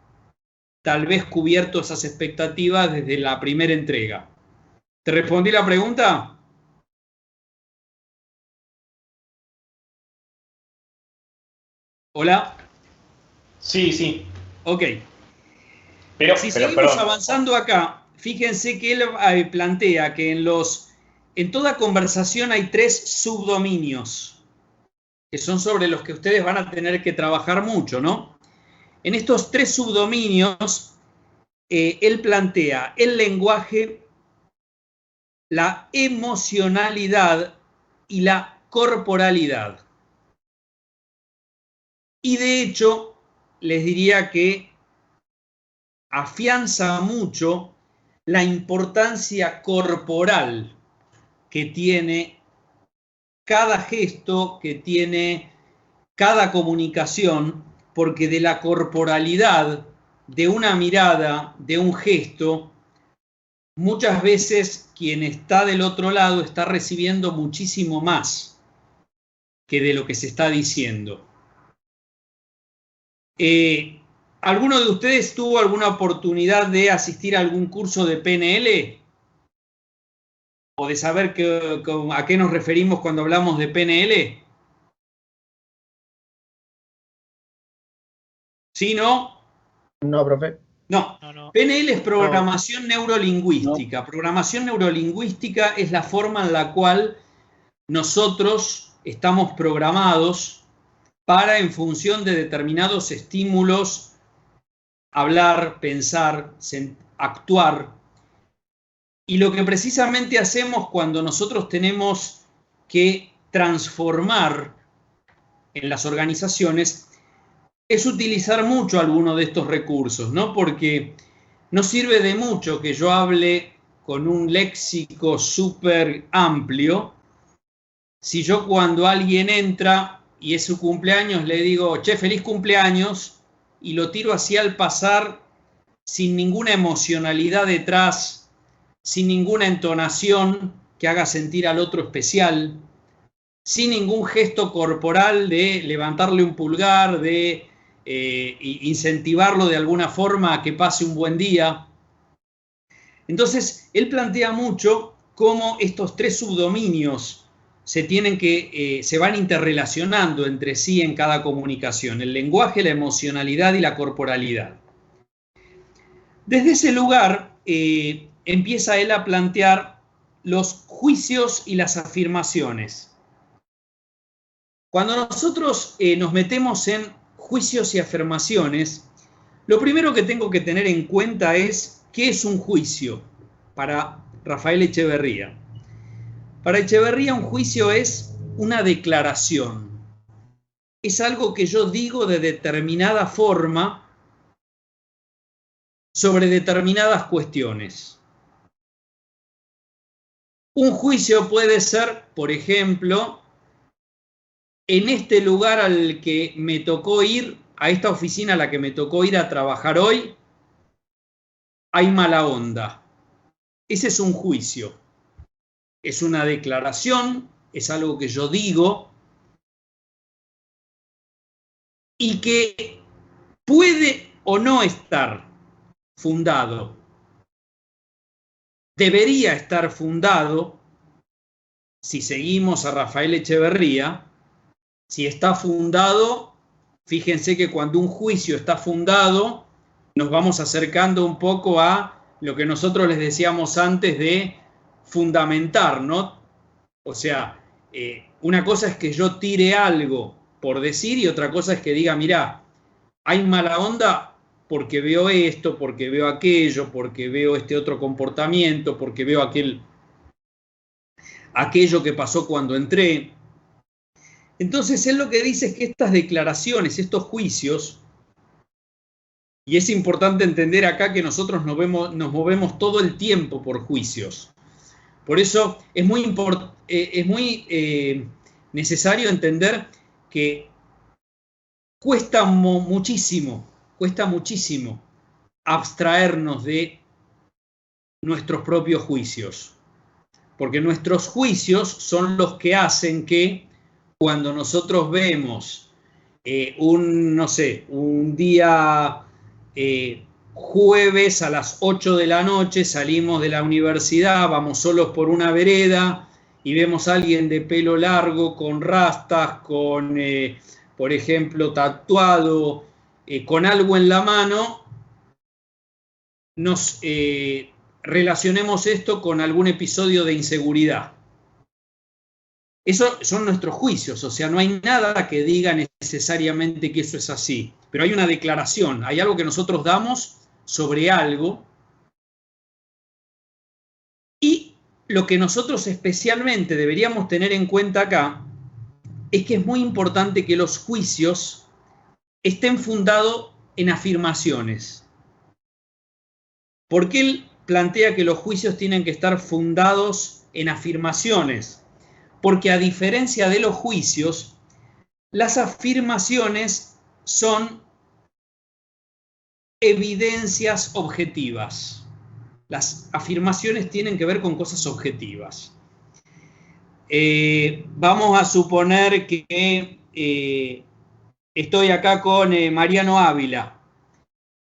tal vez cubierto esas expectativas desde la primera entrega. ¿Te respondí la pregunta? ¿Hola? Sí, sí. Ok. Pero, si pero, seguimos perdón. avanzando acá, fíjense que él plantea que en toda conversación hay 3 subdominios, que son sobre los que ustedes van a tener que trabajar mucho, ¿no? En estos 3 subdominios, él plantea el lenguaje, la emocionalidad y la corporalidad. Y de hecho, les diría que afianza mucho la importancia corporal que tiene cada gesto, que tiene cada comunicación, porque de la corporalidad, de una mirada, de un gesto, muchas veces quien está del otro lado está recibiendo muchísimo más que de lo que se está diciendo. ¿Alguno de ustedes tuvo alguna oportunidad de asistir a algún curso de PNL? ¿O de saber a qué nos referimos cuando hablamos de PNL? ¿Sí, no? No, profe. No. PNL es programación neurolingüística. Programación neurolingüística es la forma en la cual nosotros estamos programados para, en función de determinados estímulos, hablar, pensar, actuar. Y lo que precisamente hacemos cuando nosotros tenemos que transformar en las organizaciones es utilizar mucho alguno de estos recursos, ¿no? Porque no sirve de mucho que yo hable con un léxico súper amplio si yo, cuando alguien entra y es su cumpleaños, le digo, che, feliz cumpleaños, y lo tiro así al pasar sin ninguna emocionalidad detrás, sin ninguna entonación que haga sentir al otro especial, sin ningún gesto corporal de levantarle un pulgar, de incentivarlo de alguna forma a que pase un buen día. Entonces, él plantea mucho cómo estos 3 subdominios se van interrelacionando entre sí en cada comunicación: el lenguaje, la emocionalidad y la corporalidad. Desde ese lugar empieza él a plantear los juicios y las afirmaciones. Cuando nosotros nos metemos en juicios y afirmaciones, lo primero que tengo que tener en cuenta es qué es un juicio para Rafael Echeverría. Para Echeverría, un juicio es una declaración. Es algo que yo digo de determinada forma sobre determinadas cuestiones. Un juicio puede ser, por ejemplo, en este lugar al que me tocó ir, a esta oficina a la que me tocó ir a trabajar hoy, hay mala onda. Ese es un juicio. Es una declaración, es algo que yo digo y que puede o no estar fundado. Debería estar fundado, si seguimos a Rafael Echeverría. Si está fundado, fíjense que cuando un juicio está fundado, nos vamos acercando un poco a lo que nosotros les decíamos antes de fundamentar, ¿no? O sea, una cosa es que yo tire algo por decir y otra cosa es que diga, mirá, hay mala onda porque veo esto, porque veo aquello, porque veo este otro comportamiento, porque veo aquello que pasó cuando entré. Entonces, él lo que dice es que estas declaraciones, estos juicios, y es importante entender acá que nosotros nos movemos todo el tiempo por juicios. Por eso es muy necesario entender que cuesta muchísimo abstraernos de nuestros propios juicios. Porque nuestros juicios son los que hacen que cuando nosotros vemos un día jueves a las 8 de la noche salimos de la universidad, vamos solos por una vereda y vemos a alguien de pelo largo, con rastas, con, por ejemplo, tatuado, con algo en la mano, nos relacionemos esto con algún episodio de inseguridad. Esos son nuestros juicios, o sea, no hay nada que diga necesariamente que eso es así, pero hay una declaración, hay algo que nosotros damos sobre algo, y lo que nosotros especialmente deberíamos tener en cuenta acá es que es muy importante que los juicios estén fundados en afirmaciones. ¿Por qué él plantea que los juicios tienen que estar fundados en afirmaciones? Porque a diferencia de los juicios, las afirmaciones son evidencias objetivas. Las afirmaciones tienen que ver con cosas objetivas. Vamos a suponer que estoy acá con Mariano Ávila.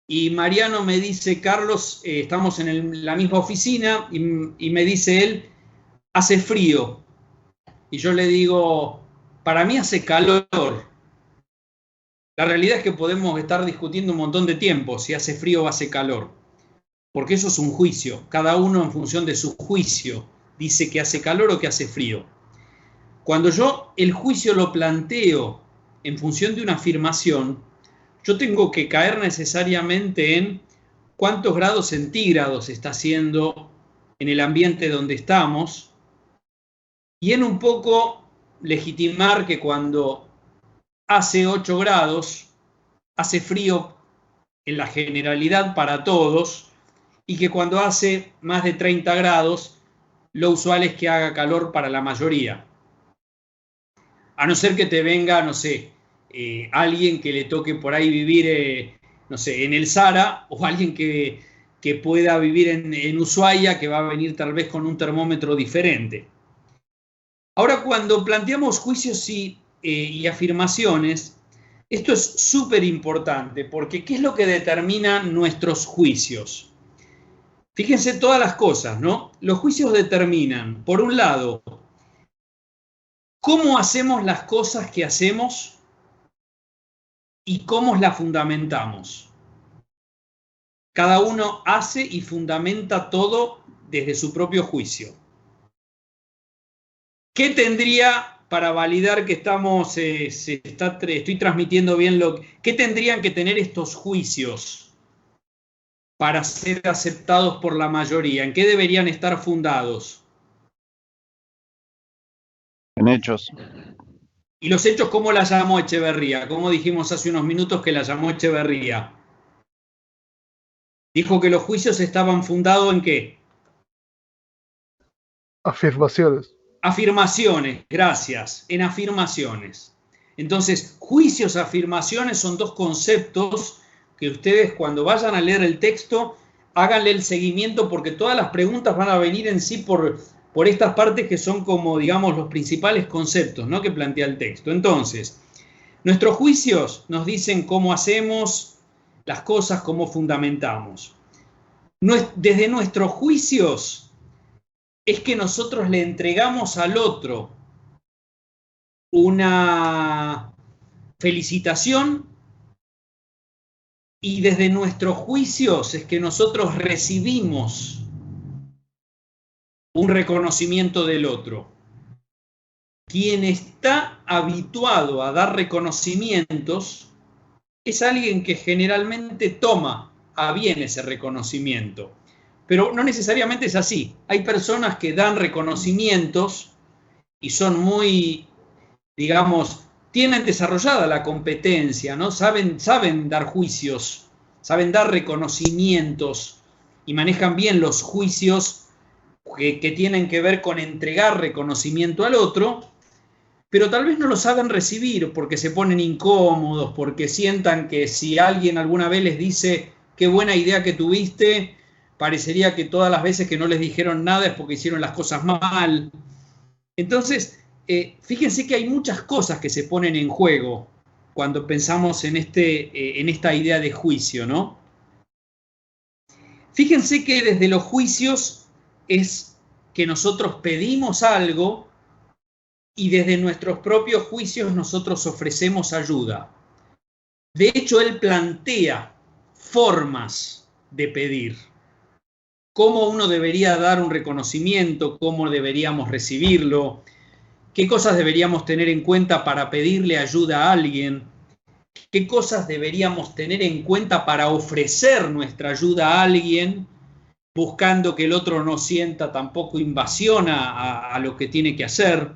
Y Mariano me dice, Carlos, estamos en la misma oficina, y me dice él, hace frío. Y yo le digo, para mí hace calor. La realidad es que podemos estar discutiendo un montón de tiempo si hace frío o hace calor. Porque eso es un juicio. Cada uno en función de su juicio dice que hace calor o que hace frío. Cuando yo el juicio lo planteo en función de una afirmación, yo tengo que caer necesariamente en cuántos grados centígrados está haciendo en el ambiente donde estamos, y en un poco legitimar que cuando hace 8 grados, hace frío en la generalidad para todos, y que cuando hace más de 30 grados, lo usual es que haga calor para la mayoría. A no ser que te venga, no sé, alguien que le toque por ahí vivir, no sé, en el Sahara, o alguien que pueda vivir en Ushuaia, que va a venir tal vez con un termómetro diferente. Ahora, cuando planteamos juicios y afirmaciones, esto es súper importante, porque ¿qué es lo que determina nuestros juicios? Fíjense todas las cosas, ¿no? Los juicios determinan, por un lado, cómo hacemos las cosas que hacemos y cómo las fundamentamos. Cada uno hace y fundamenta todo desde su propio juicio. ¿Qué tendría para validar que estoy transmitiendo bien qué tendrían que tener estos juicios para ser aceptados por la mayoría? ¿En qué deberían estar fundados? En hechos. ¿Y los hechos cómo la llamó Echeverría? ¿Cómo dijimos hace unos minutos que la llamó Echeverría? Dijo que los juicios estaban fundados ¿en qué? Afirmaciones. Afirmaciones, gracias, en afirmaciones. Entonces, juicios, afirmaciones son dos conceptos que ustedes cuando vayan a leer el texto, háganle el seguimiento, porque todas las preguntas van a venir en sí por estas partes que son como, digamos, los principales conceptos, ¿no?, que plantea el texto. Entonces, nuestros juicios nos dicen cómo hacemos las cosas, cómo fundamentamos. Desde nuestros juicios es que nosotros le entregamos al otro una felicitación, y desde nuestros juicios es que nosotros recibimos un reconocimiento del otro. Quien está habituado a dar reconocimientos es alguien que generalmente toma a bien ese reconocimiento. Pero no necesariamente es así. Hay personas que dan reconocimientos y son muy, digamos, tienen desarrollada la competencia, ¿no? Saben dar juicios, saben dar reconocimientos y manejan bien los juicios que tienen que ver con entregar reconocimiento al otro, pero tal vez no lo saben recibir porque se ponen incómodos, porque sientan que si alguien alguna vez les dice qué buena idea que tuviste, parecería que todas las veces que no les dijeron nada es porque hicieron las cosas mal. Entonces, fíjense que hay muchas cosas que se ponen en juego cuando pensamos en esta idea de juicio, ¿no? Fíjense que desde los juicios es que nosotros pedimos algo y desde nuestros propios juicios nosotros ofrecemos ayuda. De hecho, él plantea formas de pedir. Cómo uno debería dar un reconocimiento, cómo deberíamos recibirlo, qué cosas deberíamos tener en cuenta para pedirle ayuda a alguien, qué cosas deberíamos tener en cuenta para ofrecer nuestra ayuda a alguien, buscando que el otro no sienta tampoco invasión a lo que tiene que hacer.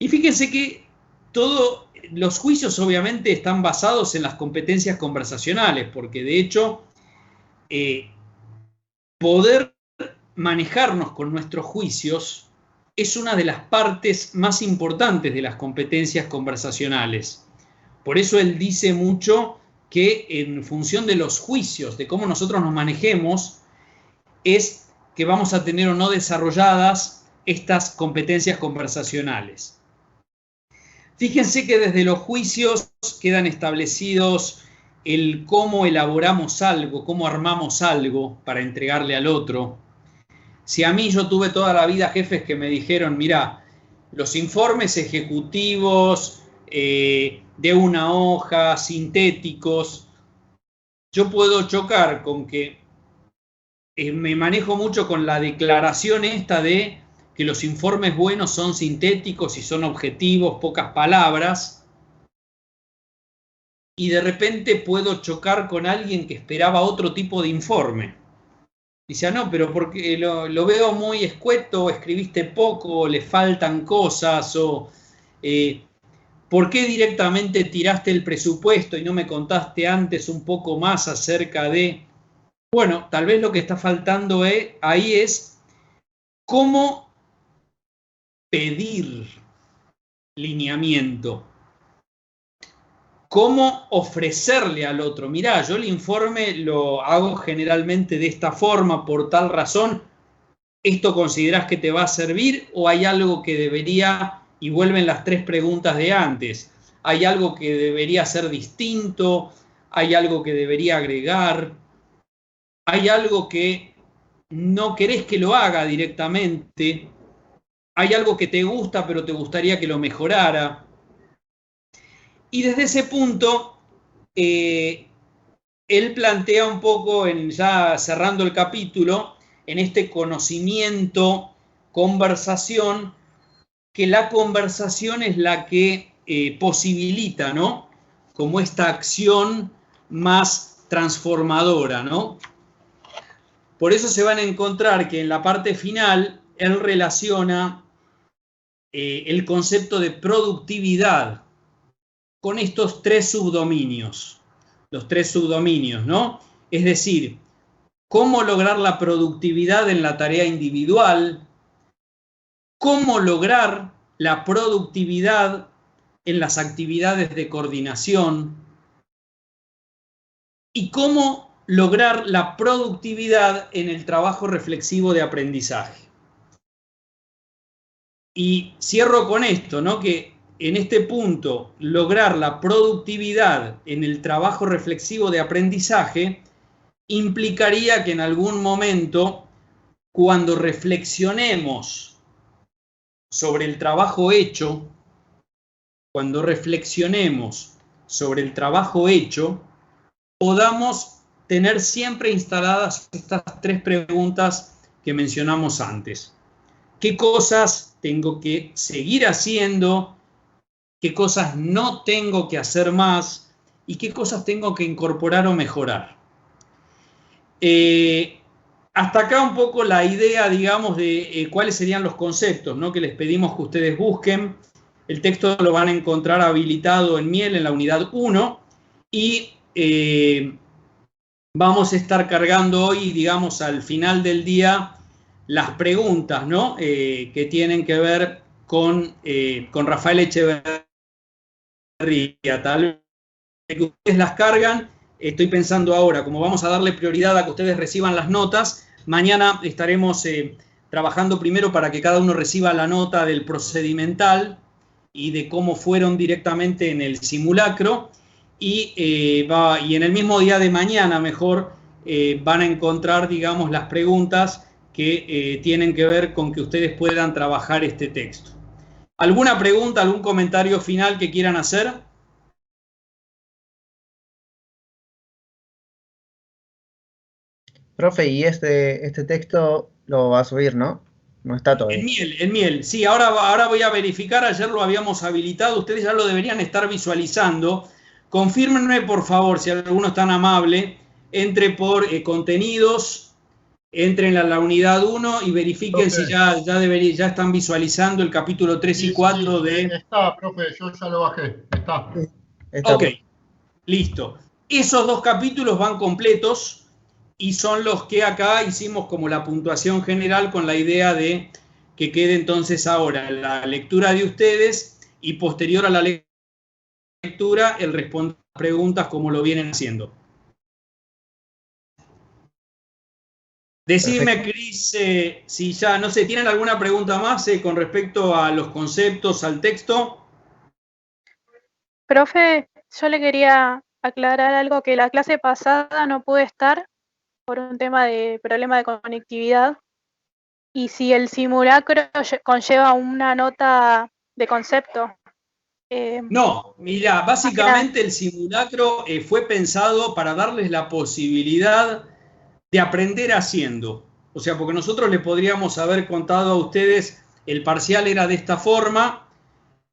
Y fíjense que todos los juicios obviamente están basados en las competencias conversacionales, porque de hecho poder manejarnos con nuestros juicios es una de las partes más importantes de las competencias conversacionales. Por eso él dice mucho que en función de los juicios, de cómo nosotros nos manejemos, es que vamos a tener o no desarrolladas estas competencias conversacionales. Fíjense que desde los juicios quedan establecidos el cómo elaboramos algo, cómo armamos algo para entregarle al otro. Si a mí yo tuve toda la vida jefes que me dijeron, mira, los informes ejecutivos de una hoja, sintéticos, yo puedo chocar con que me manejo mucho con la declaración esta de que los informes buenos son sintéticos y son objetivos, pocas palabras, y de repente puedo chocar con alguien que esperaba otro tipo de informe. Dice, no, pero porque lo veo muy escueto, escribiste poco, le faltan cosas, o ¿por qué directamente tiraste el presupuesto y no me contaste antes un poco más acerca de...? Bueno, tal vez lo que está faltando ahí es cómo pedir lineamiento, cómo ofrecerle al otro. Mirá, yo el informe lo hago generalmente de esta forma, por tal razón, ¿esto considerás que te va a servir o hay algo que debería, y vuelven las 3 preguntas de antes, hay algo que debería ser distinto, hay algo que debería agregar, hay algo que no querés que lo haga directamente, hay algo que te gusta pero te gustaría que lo mejorara? Y desde ese punto, él plantea un poco, ya cerrando el capítulo, en este conocimiento, conversación, que la conversación es la que posibilita, ¿no? Como esta acción más transformadora, ¿no? Por eso se van a encontrar que en la parte final, él relaciona el concepto de productividad con estos 3 subdominios, los 3 subdominios, ¿no? Es decir, cómo lograr la productividad en la tarea individual, cómo lograr la productividad en las actividades de coordinación y cómo lograr la productividad en el trabajo reflexivo de aprendizaje. Y cierro con esto, ¿no? Que en este punto, lograr la productividad en el trabajo reflexivo de aprendizaje implicaría que en algún momento, cuando reflexionemos sobre el trabajo hecho, podamos tener siempre instaladas estas 3 preguntas que mencionamos antes. ¿Qué cosas tengo que seguir haciendo? ¿Qué cosas no tengo que hacer más? ¿Y qué cosas tengo que incorporar o mejorar? Hasta acá un poco la idea, digamos, de cuáles serían los conceptos, ¿no? Que les pedimos que ustedes busquen. El texto lo van a encontrar habilitado en Miel, en la unidad 1. Y vamos a estar cargando hoy, digamos, al final del día, las preguntas, ¿no? Que tienen que ver con Rafael Echeverría. Tal vez que ustedes las cargan, estoy pensando ahora, como vamos a darle prioridad a que ustedes reciban las notas, mañana estaremos trabajando primero para que cada uno reciba la nota del procedimental y de cómo fueron directamente en el simulacro, y en el mismo día de mañana, mejor, van a encontrar, digamos, las preguntas que tienen que ver con que ustedes puedan trabajar este texto. ¿Alguna pregunta, algún comentario final que quieran hacer? Profe, y este texto lo va a subir, ¿no? No está todavía. En Miel, sí, ahora voy a verificar, ayer lo habíamos habilitado, ustedes ya lo deberían estar visualizando. Confírmenme, por favor, si alguno es tan amable, entre por contenidos, entren a la unidad 1 y verifiquen si ya están visualizando el capítulo 3 y 4 de... Está, profe, yo ya lo bajé, está. Ok, listo. Esos dos capítulos van completos y son los que acá hicimos como la puntuación general con la idea de que quede entonces ahora la lectura de ustedes y posterior a la lectura el responder preguntas como lo vienen haciendo. Decime, Cris, si ya, no sé, ¿tienen alguna pregunta más con respecto a los conceptos, al texto? Profe, yo le quería aclarar algo, que la clase pasada no pude estar por un tema de problema de conectividad, y si el simulacro conlleva una nota de concepto. No, mira, básicamente el simulacro fue pensado para darles la posibilidad de aprender haciendo. O sea, porque nosotros les podríamos haber contado a ustedes, el parcial era de esta forma,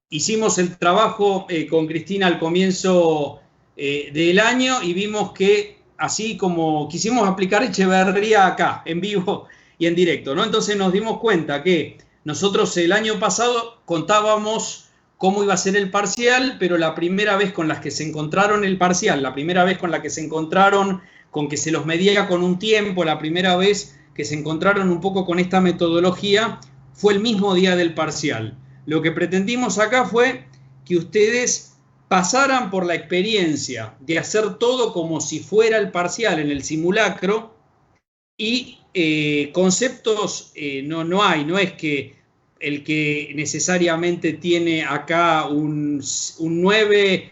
hicimos el trabajo con Cristina al comienzo del año y vimos que así como quisimos aplicar Echeverría acá, en vivo y en directo, ¿no? Entonces nos dimos cuenta que nosotros el año pasado contábamos cómo iba a ser el parcial, pero la primera vez con las que se encontraron el parcial, la primera vez con la que se encontraron con que se los medía con un tiempo, la primera vez que se encontraron un poco con esta metodología, fue el mismo día del parcial. Lo que pretendimos acá fue que ustedes pasaran por la experiencia de hacer todo como si fuera el parcial en el simulacro y conceptos no hay, no es que el que necesariamente tiene acá un 9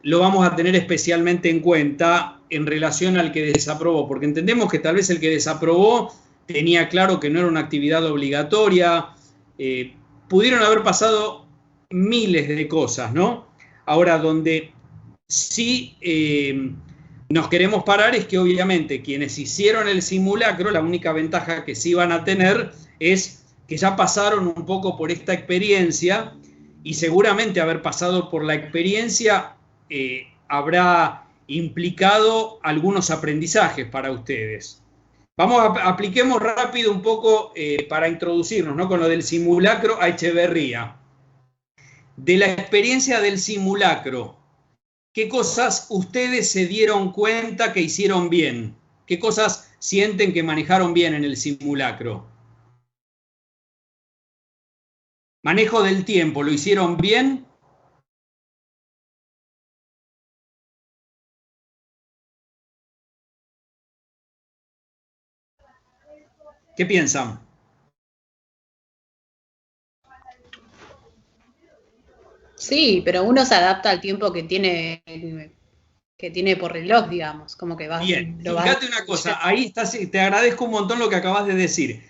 lo vamos a tener especialmente en cuenta en relación al que desaprobó, porque entendemos que tal vez el que desaprobó tenía claro que no era una actividad obligatoria, pudieron haber pasado miles de cosas, ¿no? Ahora, donde sí nos queremos parar es que obviamente quienes hicieron el simulacro, la única ventaja que sí van a tener es que ya pasaron un poco por esta experiencia y seguramente haber pasado por la experiencia habrá implicado algunos aprendizajes para ustedes. Apliquemos rápido un poco para introducirnos, ¿no? Con lo del simulacro a Echeverría. De la experiencia del simulacro, ¿qué cosas ustedes se dieron cuenta que hicieron bien? ¿Qué cosas sienten que manejaron bien en el simulacro? Manejo del tiempo, ¿lo hicieron bien? ¿Qué piensan? Sí, pero uno se adapta al tiempo que tiene por reloj, digamos, como que va. Bien, fíjate una cosa, ahí estás, te agradezco un montón lo que acabas de decir.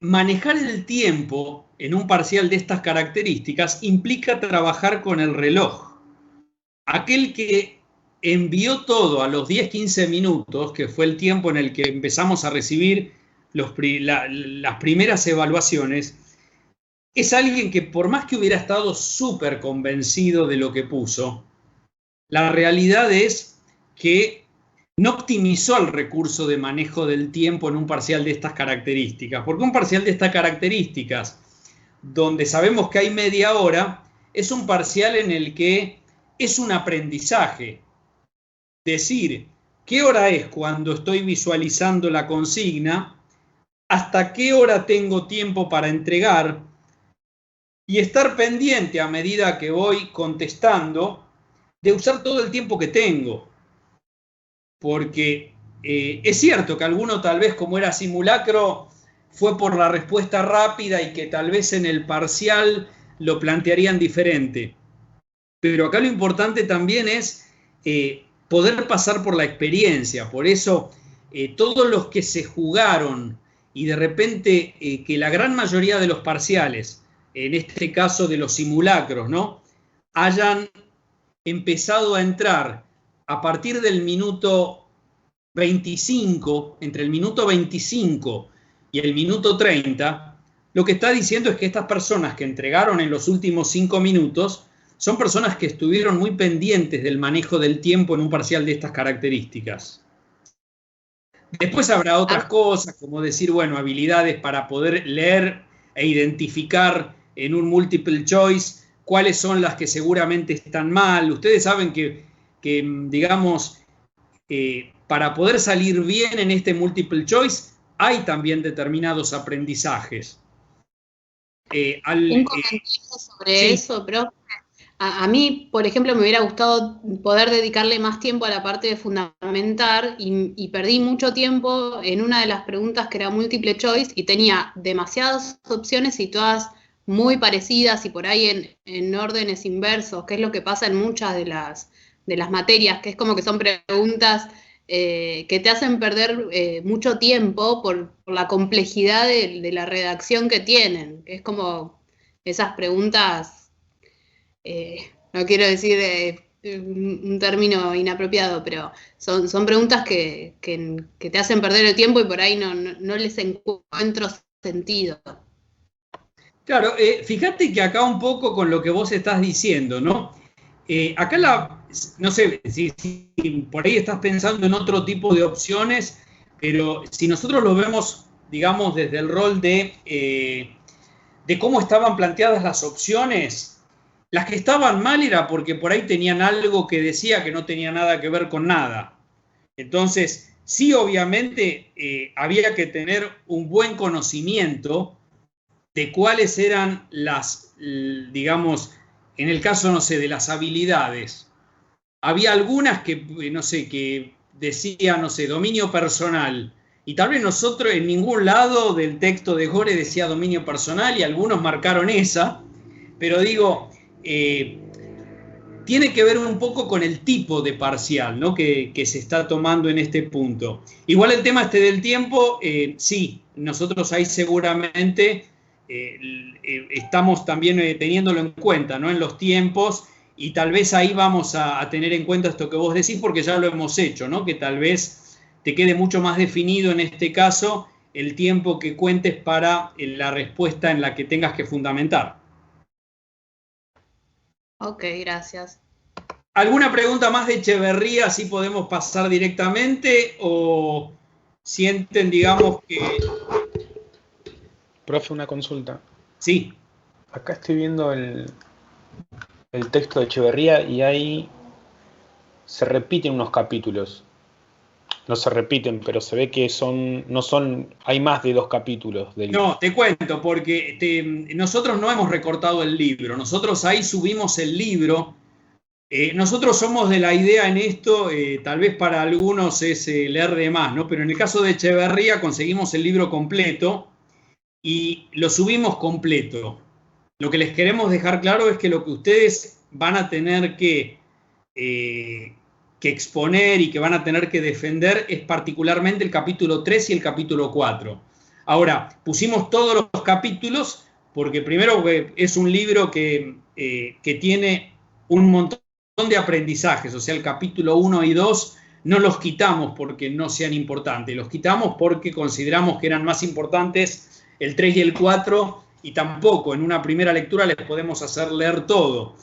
Manejar el tiempo en un parcial de estas características implica trabajar con el reloj. Aquel que envió todo a los 10-15 minutos, que fue el tiempo en el que empezamos a recibir las primeras evaluaciones, es alguien que por más que hubiera estado súper convencido de lo que puso, la realidad es que no optimizó el recurso de manejo del tiempo en un parcial de estas características. Porque un parcial de estas características, donde sabemos que hay media hora, es un parcial en el que es un aprendizaje. Decir, ¿qué hora es cuando estoy visualizando la consigna? ¿Hasta qué hora tengo tiempo para entregar? Y estar pendiente a medida que voy contestando de usar todo el tiempo que tengo. Porque es cierto que alguno tal vez como era simulacro fue por la respuesta rápida y que tal vez en el parcial lo plantearían diferente. Pero acá lo importante también es poder pasar por la experiencia. Por eso, todos los que se jugaron y de repente que la gran mayoría de los parciales, en este caso de los simulacros, ¿no?, hayan empezado a entrar a partir del minuto 25, entre el minuto 25 y el minuto 30, lo que está diciendo es que estas personas que entregaron en los últimos 5 minutos son personas que estuvieron muy pendientes del manejo del tiempo en un parcial de estas características. Después habrá otras cosas, como decir, bueno, habilidades para poder leer e identificar en un multiple choice cuáles son las que seguramente están mal. Ustedes saben que digamos, para poder salir bien en este multiple choice, hay también determinados aprendizajes. Un comentario sobre eso, profe. A mí, por ejemplo, me hubiera gustado poder dedicarle más tiempo a la parte de fundamentar y perdí mucho tiempo en una de las preguntas que era múltiple choice y tenía demasiadas opciones y todas muy parecidas y por ahí en órdenes inversos, que es lo que pasa en muchas de las materias, que es como que son preguntas que te hacen perder mucho tiempo por la complejidad de la redacción que tienen. Es como esas preguntas... no quiero decir un término inapropiado, pero son preguntas que te hacen perder el tiempo y por ahí no les encuentro sentido. Claro, fíjate que acá un poco con lo que vos estás diciendo, ¿no? Acá no sé si por ahí estás pensando en otro tipo de opciones, pero si nosotros lo vemos, digamos, desde el rol de cómo estaban planteadas las opciones, las que estaban mal era porque por ahí tenían algo que decía que no tenía nada que ver con nada. Entonces, sí, obviamente, había que tener un buen conocimiento de cuáles eran las, digamos, en el caso, no sé, de las habilidades. Había algunas que, no sé, que decían, no sé, dominio personal. Y tal vez nosotros en ningún lado del texto de Gore decía dominio personal y algunos marcaron esa. Pero digo... tiene que ver un poco con el tipo de parcial, ¿no?, que se está tomando en este punto. Igual el tema del tiempo, sí, nosotros ahí seguramente estamos también teniéndolo en cuenta, ¿no?, en los tiempos, y tal vez ahí vamos a tener en cuenta esto que vos decís porque ya lo hemos hecho, ¿no?, que tal vez te quede mucho más definido en este caso el tiempo que cuentes para la respuesta en la que tengas que fundamentar. Ok, gracias. ¿Alguna pregunta más de Echeverría? ¿Así podemos pasar directamente? ¿O sienten, digamos, que...? Profe, una consulta. Sí. Acá estoy viendo el texto de Echeverría y ahí se repiten unos capítulos. No se repiten, pero se ve que hay más de 2 capítulos del libro. No, te cuento, porque nosotros no hemos recortado el libro. Nosotros ahí subimos el libro. Nosotros somos de la idea en esto, tal vez para algunos es leer de más, ¿no? Pero en el caso de Echeverría conseguimos el libro completo y lo subimos completo. Lo que les queremos dejar claro es que lo que ustedes van a tener que exponer y que van a tener que defender es particularmente el capítulo 3 y el capítulo 4. Ahora, pusimos todos los capítulos porque primero es un libro que tiene un montón de aprendizajes, o sea, el capítulo 1 y 2 no los quitamos porque no sean importantes, los quitamos porque consideramos que eran más importantes el 3 y el 4 y tampoco en una primera lectura les podemos hacer leer todo.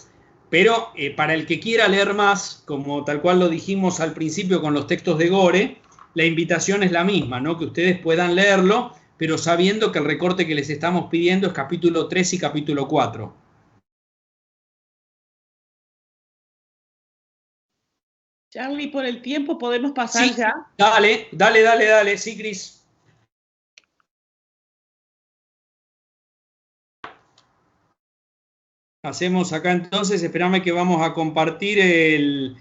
Pero para el que quiera leer más, como tal cual lo dijimos al principio con los textos de Gore, la invitación es la misma, ¿no?, que ustedes puedan leerlo, pero sabiendo que el recorte que les estamos pidiendo es capítulo 3 y capítulo 4. Charlie, por el tiempo podemos pasar sí, ya. Dale, sí, Cris. Hacemos acá entonces, espérame que vamos a compartir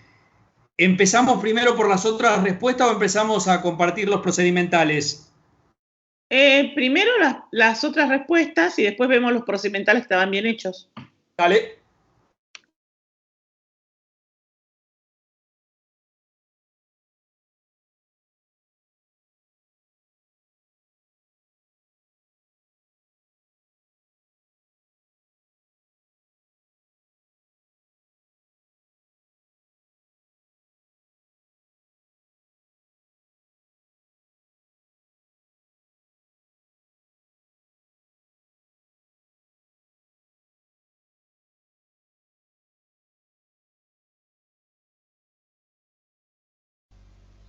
¿Empezamos primero por las otras respuestas o empezamos a compartir los procedimentales? Primero las otras respuestas y después vemos los procedimentales que estaban bien hechos. Dale.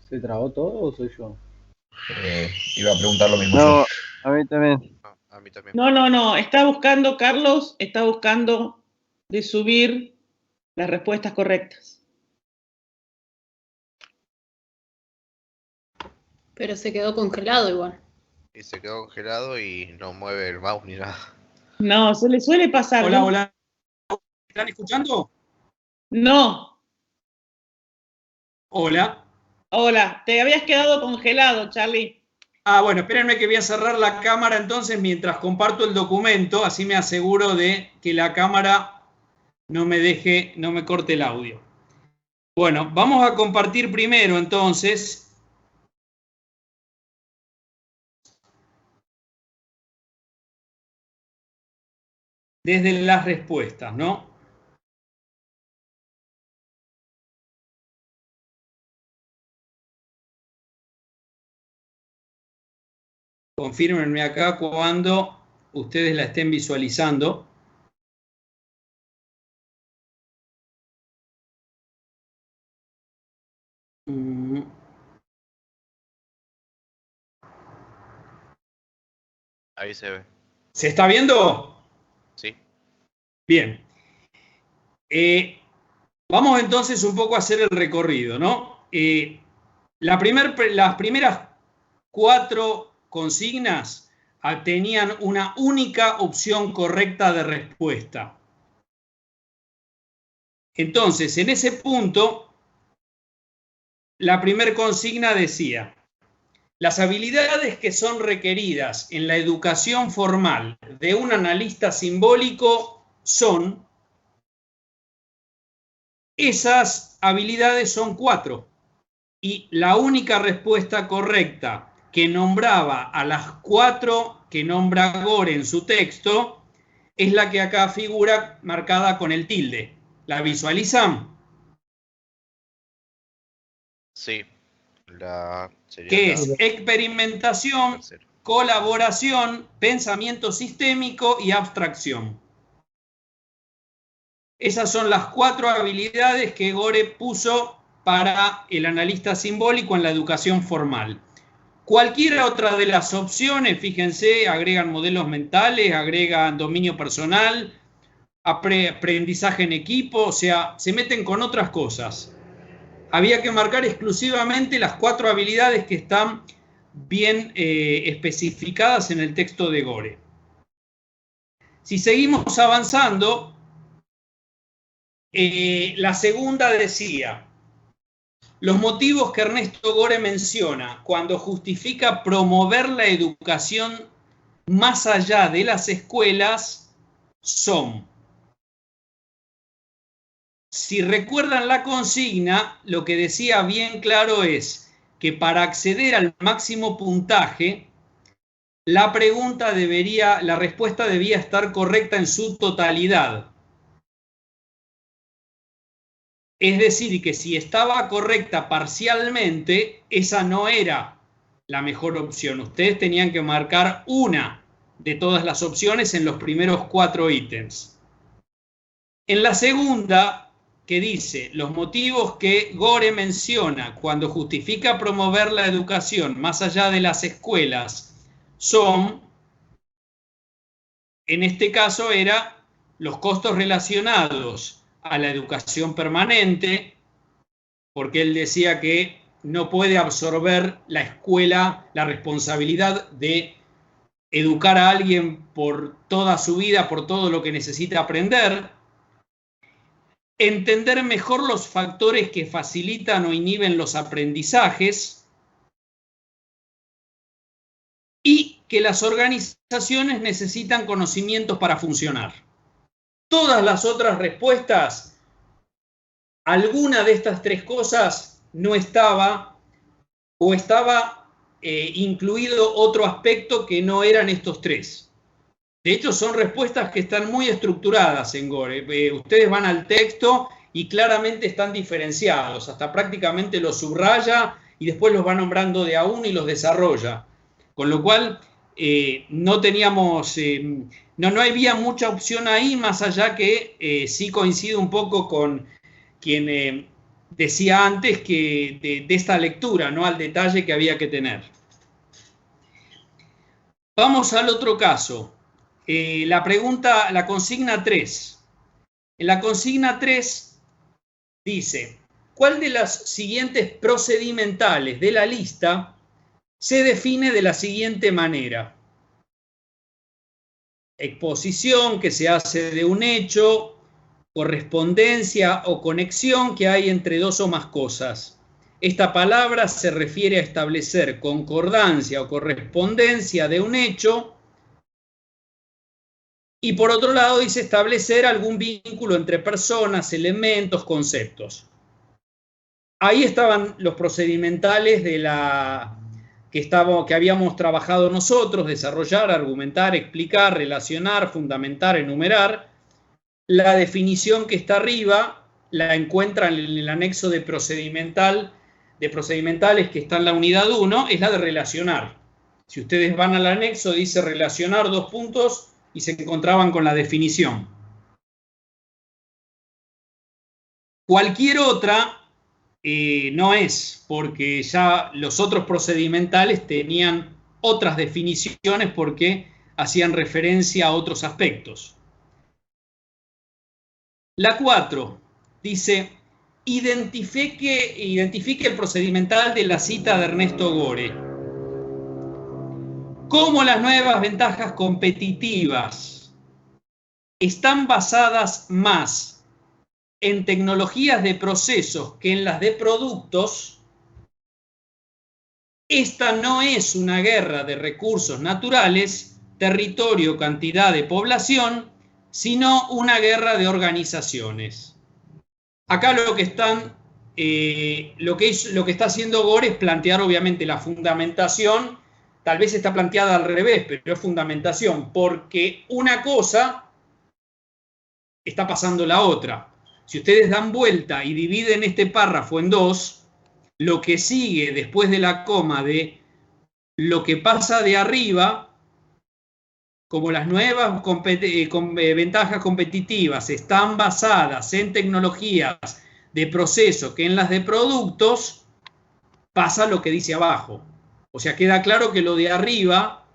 ¿Se trabó todo o soy yo? Iba a preguntar lo mismo. No, yo. a mí también. A mí también. No. Está buscando, Carlos, está buscando de subir las respuestas correctas. Pero se quedó congelado igual. Y se quedó congelado y no mueve el mouse ni nada. No, se le suele pasar. Hola, ¿no? hola. ¿Están escuchando? No. Hola. Hola, te habías quedado congelado, Charlie. Ah, bueno, espérenme que voy a cerrar la cámara entonces mientras comparto el documento, así me aseguro de que la cámara no me corte el audio. Bueno, vamos a compartir primero entonces. Desde las respuestas, ¿no? Confírmenme acá cuando ustedes la estén visualizando. Ahí se ve. ¿Se está viendo? Sí. Bien. Vamos entonces un poco a hacer el recorrido, ¿no? Las primeras 4 consignas tenían una única opción correcta de respuesta. Entonces, en ese punto, la primera consigna decía: las habilidades que son requeridas en la educación formal de un analista simbólico son... Esas habilidades son 4. Y la única respuesta correcta que nombraba a las 4 que nombra Gore en su texto es la que acá figura marcada con el tilde. ¿La visualizan? Sí. ¿Qué es? Experimentación, colaboración, pensamiento sistémico y abstracción. Esas son las 4 habilidades que Gore puso para el analista simbólico en la educación formal. Cualquiera otra de las opciones, fíjense, agregan modelos mentales, agregan dominio personal, aprendizaje en equipo, o sea, se meten con otras cosas. Había que marcar exclusivamente las 4 habilidades que están bien especificadas en el texto de Gore. Si seguimos avanzando, la segunda decía: los motivos que Ernesto Gore menciona cuando justifica promover la educación más allá de las escuelas son... Si recuerdan la consigna, lo que decía bien claro es que para acceder al máximo puntaje, la respuesta debía estar correcta en su totalidad. Es decir, que si estaba correcta parcialmente, esa no era la mejor opción. Ustedes tenían que marcar una de todas las opciones en los primeros 4 ítems. En la segunda, que dice, los motivos que Gore menciona cuando justifica promover la educación más allá de las escuelas son, en este caso era los costos relacionados a la educación permanente, porque él decía que no puede absorber la escuela la responsabilidad de educar a alguien por toda su vida, por todo lo que necesita aprender. Entender mejor los factores que facilitan o inhiben los aprendizajes. Y que las organizaciones necesitan conocimientos para funcionar. Todas las otras respuestas, alguna de estas 3 cosas no estaba, o estaba incluido otro aspecto que no eran estos 3. De hecho, son respuestas que están muy estructuradas en Gore. Ustedes van al texto y claramente están diferenciados, hasta prácticamente los subraya y después los va nombrando de a uno y los desarrolla. Con lo cual, no teníamos... No había mucha opción ahí, más allá que sí coincido un poco con quien decía antes que de esta lectura, ¿no? Al detalle que había que tener. Vamos al otro caso. La consigna 3. En la consigna 3 dice, ¿cuál de las siguientes procedimentales de la lista se define de la siguiente manera? Exposición que se hace de un hecho, correspondencia o conexión que hay entre dos o más cosas. Esta palabra se refiere a establecer concordancia o correspondencia de un hecho. Y por otro lado dice establecer algún vínculo entre personas, elementos, conceptos. Ahí estaban los procedimentales de que habíamos trabajado nosotros: desarrollar, argumentar, explicar, relacionar, fundamentar, enumerar. La definición que está arriba la encuentran en el anexo de procedimentales que está en la unidad 1, es la de relacionar. Si ustedes van al anexo, dice relacionar, 2 puntos, y se encontraban con la definición. Cualquier otra no es, porque ya los otros procedimentales tenían otras definiciones porque hacían referencia a otros aspectos. La 4 dice, identifique el procedimental de la cita de Ernesto Gore. ¿Cómo las nuevas ventajas competitivas están basadas más en tecnologías de procesos que en las de productos? Esta no es una guerra de recursos naturales, territorio, cantidad de población, sino una guerra de organizaciones. Acá lo que está haciendo Gore es plantear obviamente la fundamentación. Tal vez está planteada al revés, pero es fundamentación, porque una cosa está pasando la otra. Si ustedes dan vuelta y dividen este párrafo en dos, lo que sigue después de la coma de lo que pasa de arriba, como las nuevas ventajas competitivas están basadas en tecnologías de proceso que en las de productos, pasa lo que dice abajo. O sea, queda claro que lo de arriba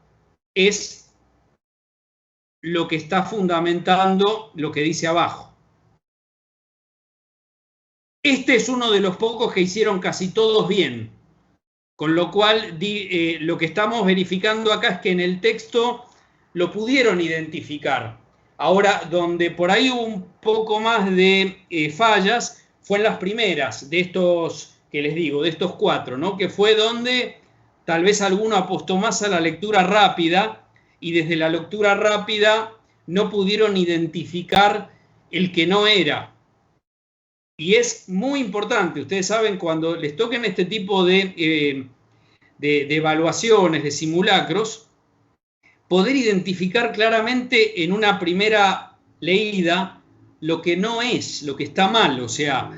es lo que está fundamentando lo que dice abajo. Este es uno de los pocos que hicieron casi todos bien. Con lo cual, lo que estamos verificando acá es que en el texto lo pudieron identificar. Ahora, donde por ahí hubo un poco más de fallas, fue en las primeras de estos, que les digo, de estos 4, ¿no? Que fue donde tal vez alguno apostó más a la lectura rápida y desde la lectura rápida no pudieron identificar el que no era. Y es muy importante, ustedes saben, cuando les toquen este tipo de evaluaciones, de simulacros, poder identificar claramente en una primera leída lo que no es, lo que está mal. O sea,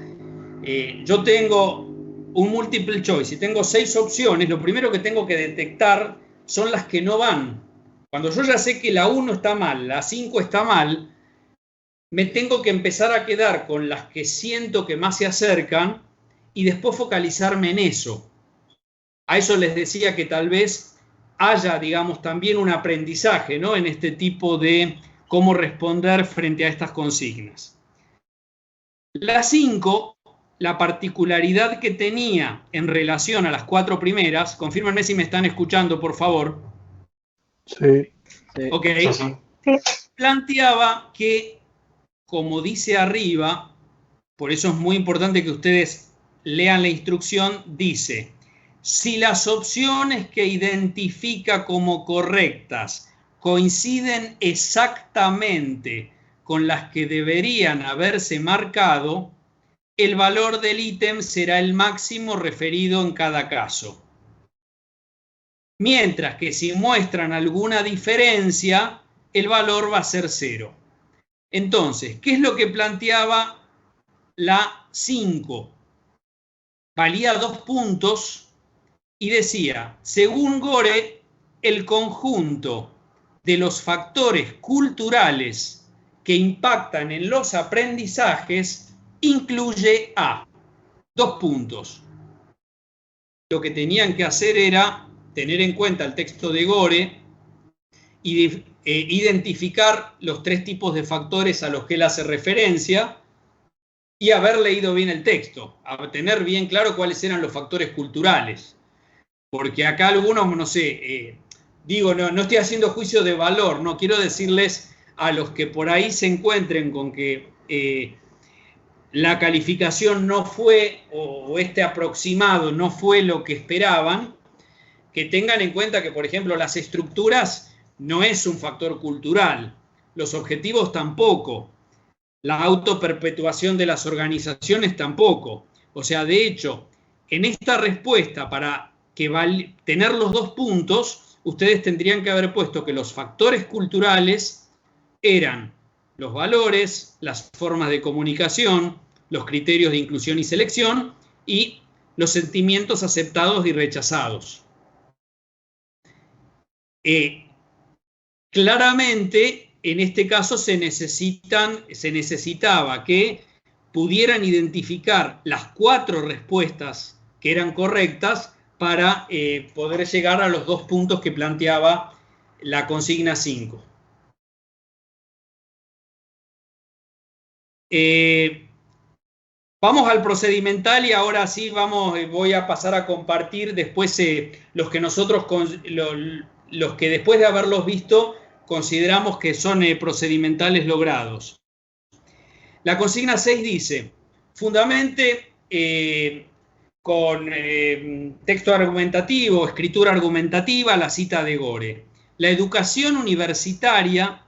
yo tengo un multiple choice y tengo 6 opciones, lo primero que tengo que detectar son las que no van. Cuando yo ya sé que la 1 está mal, la 5 está mal, me tengo que empezar a quedar con las que siento que más se acercan y después focalizarme en eso. A eso les decía que tal vez haya, digamos, también un aprendizaje, ¿no? En este tipo de cómo responder frente a estas consignas. La 5, la particularidad que tenía en relación a las 4 primeras, confírmenme si me están escuchando, por favor. Sí. Ok. Sí. Planteaba que, como dice arriba, por eso es muy importante que ustedes lean la instrucción, dice: si las opciones que identifica como correctas coinciden exactamente con las que deberían haberse marcado, el valor del ítem será el máximo referido en cada caso. Mientras que si muestran alguna diferencia, el valor va a ser 0. Entonces, ¿qué es lo que planteaba la 5? Valía 2 puntos y decía, según Gore, el conjunto de los factores culturales que impactan en los aprendizajes incluye a 2 puntos. Lo que tenían que hacer era tener en cuenta el texto de Gore y identificar los 3 tipos de factores a los que él hace referencia y haber leído bien el texto, a tener bien claro cuáles eran los factores culturales. Porque acá algunos, no sé, no estoy haciendo juicio de valor, no quiero decirles a los que por ahí se encuentren con que la calificación no fue, o este aproximado no fue lo que esperaban, que tengan en cuenta que, por ejemplo, las estructuras no es un factor cultural, los objetivos tampoco, la autoperpetuación de las organizaciones tampoco. O sea, de hecho, en esta respuesta, para tener los 2 puntos, ustedes tendrían que haber puesto que los factores culturales eran los valores, las formas de comunicación, los criterios de inclusión y selección y los sentimientos aceptados y rechazados. Claramente, en este caso se necesitaba que pudieran identificar las 4 respuestas que eran correctas para poder llegar a los 2 puntos que planteaba la consigna 5. Vamos al procedimental y ahora sí voy a pasar a compartir después los que después de haberlos visto consideramos que son procedimentales logrados. La consigna 6 dice, fundamente con texto argumentativo, escritura argumentativa, la cita de Gore. La educación universitaria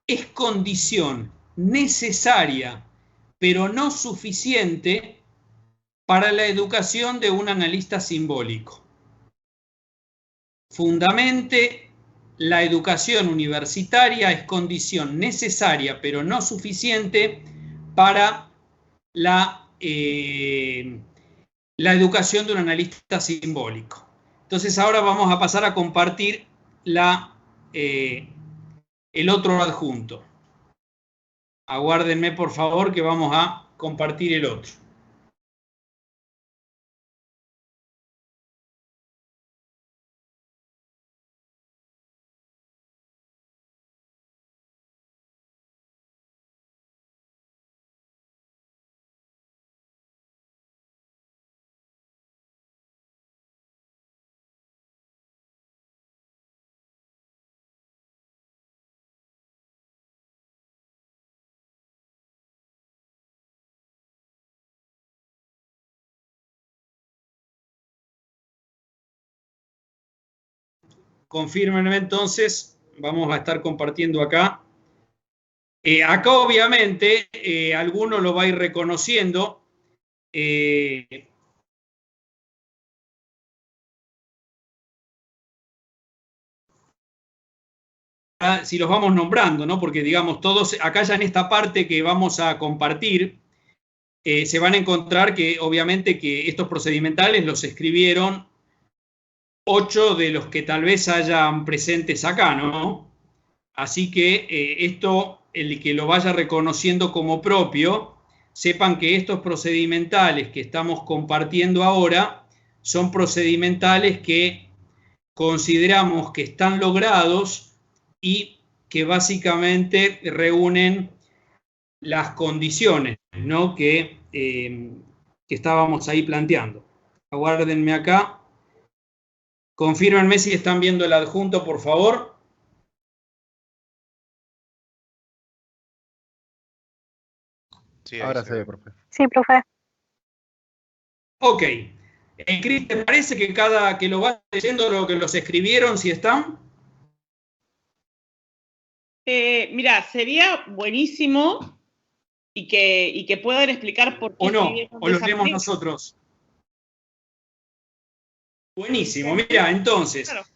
es condición necesaria, pero no suficiente para la educación de un analista simbólico. Fundamente, la educación universitaria es condición necesaria, pero no suficiente para la educación de un analista simbólico. Entonces ahora vamos a pasar a compartir el otro adjunto. Aguárdenme, por favor, que vamos a compartir el otro. Confírmenme entonces, vamos a estar compartiendo acá. Acá obviamente alguno lo va a ir reconociendo. Si los vamos nombrando, ¿no? Porque digamos, todos acá ya en esta parte que vamos a compartir, se van a encontrar que obviamente que estos procedimentales los escribieron 8 de los que tal vez hayan presentes acá, ¿no? Así que esto, el que lo vaya reconociendo como propio, sepan que estos procedimentales que estamos compartiendo ahora son procedimentales que consideramos que están logrados y que básicamente reúnen las condiciones, ¿no? que estábamos ahí planteando. Aguárdenme acá. Confírmenme si están viendo el adjunto, por favor. Sí, ahora se ve, profe. Sí, profe. Ok. Cris, ¿te parece que lo vas leyendo lo que los escribieron, si están? Mira, sería buenísimo y que puedan explicar por qué. O no, o lo leemos nosotros. Buenísimo, mira, entonces, claro.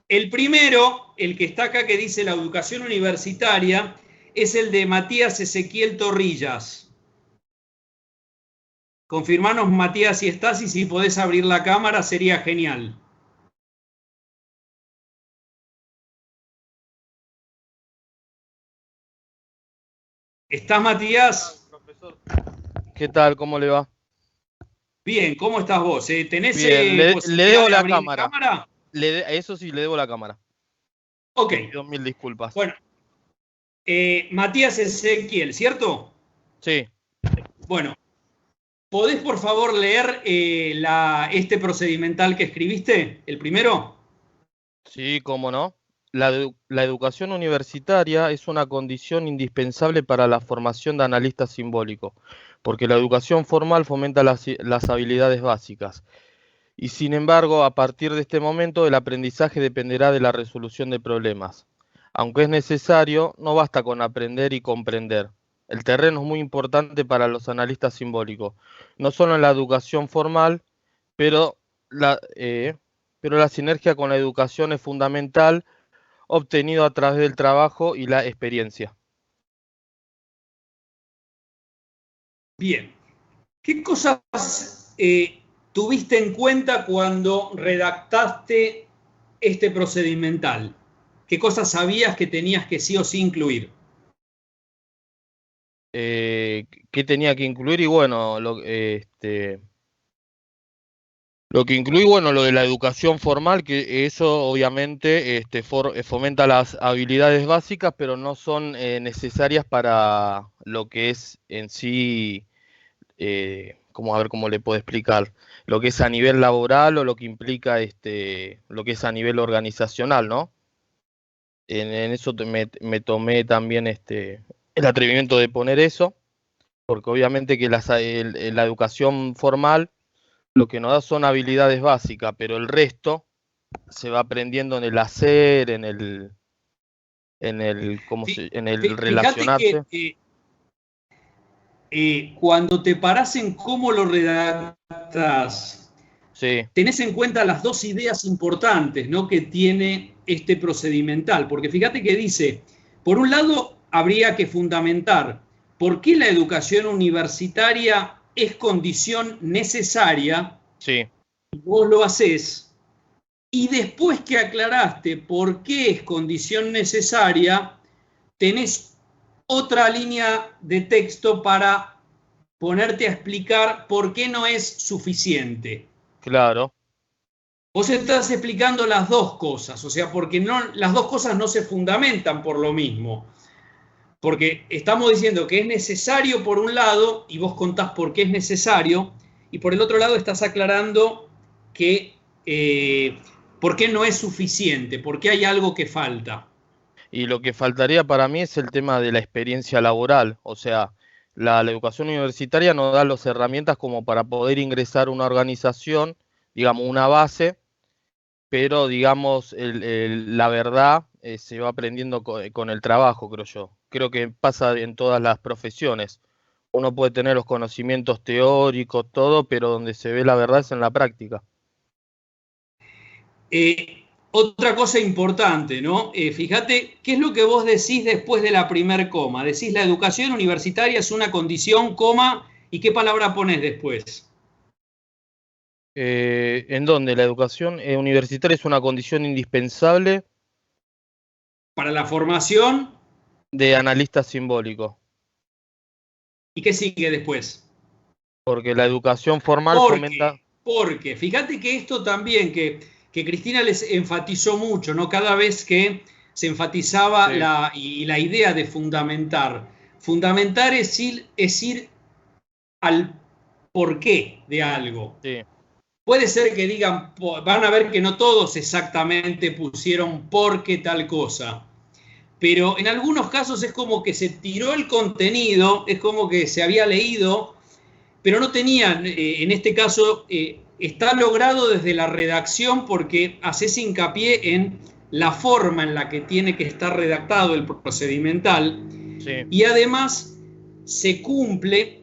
El primero, el que está acá que dice la educación universitaria, es el de Matías Ezequiel Torrillas. Confirmanos, Matías, si estás y si podés abrir la cámara sería genial. ¿Estás, Matías? ¿Qué tal? ¿Cómo le va? Bien, ¿cómo estás vos? ¿Tenés Bien, le posibilidad debo de la abrir cámara. cámara? Eso sí, le debo la cámara. Ok. Le pido mil disculpas. Bueno, Matías Ezequiel, ¿cierto? Sí. Bueno, ¿podés por favor leer este procedimental que escribiste, el primero? Sí, cómo no. La educación universitaria es una condición indispensable para la formación de analistas simbólicos, porque la educación formal fomenta las habilidades básicas. Y sin embargo, a partir de este momento, el aprendizaje dependerá de la resolución de problemas. Aunque es necesario, no basta con aprender y comprender. El terreno es muy importante para los analistas simbólicos, no solo en la educación formal, pero la sinergia con la educación es fundamental, obtenido a través del trabajo y la experiencia. Bien. ¿Qué cosas tuviste en cuenta cuando redactaste este procedimental? ¿Qué cosas sabías que tenías que sí o sí incluir? ¿Qué tenía que incluir? Y bueno, lo que incluí, bueno, lo de la educación formal, que eso obviamente fomenta las habilidades básicas, pero no son necesarias para lo que es en sí, a ver cómo le puedo explicar, lo que es a nivel laboral o lo que implica lo que es a nivel organizacional, ¿no? En eso me tomé también el atrevimiento de poner eso, porque obviamente que la educación formal lo que nos da son habilidades básicas, pero el resto se va aprendiendo en el hacer, en el relacionarse. Fíjate que cuando te parás en cómo lo redactas, sí, tenés en cuenta las dos ideas importantes, ¿no?, que tiene este procedimental. Porque fíjate que dice, por un lado, habría que fundamentar por qué la educación universitaria es condición necesaria. Sí. Vos lo hacés. Y después que aclaraste por qué es condición necesaria, tenés otra línea de texto para ponerte a explicar por qué no es suficiente. Claro. Vos estás explicando las dos cosas, o sea, porque las dos cosas no se fundamentan por lo mismo. Porque estamos diciendo que es necesario por un lado, y vos contás por qué es necesario, y por el otro lado estás aclarando que por qué no es suficiente, por qué hay algo que falta. Y lo que faltaría para mí es el tema de la experiencia laboral, o sea, la educación universitaria nos da las herramientas como para poder ingresar a una organización, digamos, una base, pero, digamos, la verdad se va aprendiendo con el trabajo, creo yo. Creo que pasa en todas las profesiones. Uno puede tener los conocimientos teóricos, todo, pero donde se ve la verdad es en la práctica. Otra cosa importante, ¿no? Fíjate, ¿qué es lo que vos decís después de la primer coma? Decís la educación universitaria es una condición, coma, ¿y qué palabra ponés después? ¿En dónde? La educación universitaria es una condición indispensable para la formación de analista simbólico. ¿Y qué sigue después? Porque la educación formal fomenta... Porque, fíjate que esto también, que Cristina les enfatizó mucho, ¿no? Cada vez que se enfatizaba la idea de fundamentar. Fundamentar es ir al porqué de algo. Sí. Puede ser que digan, van a ver que no todos exactamente pusieron por qué tal cosa, pero en algunos casos es como que se tiró el contenido, es como que se había leído, pero no tenían, en este caso, está logrado desde la redacción porque haces hincapié en la forma en la que tiene que estar redactado el procedimental, y además se cumple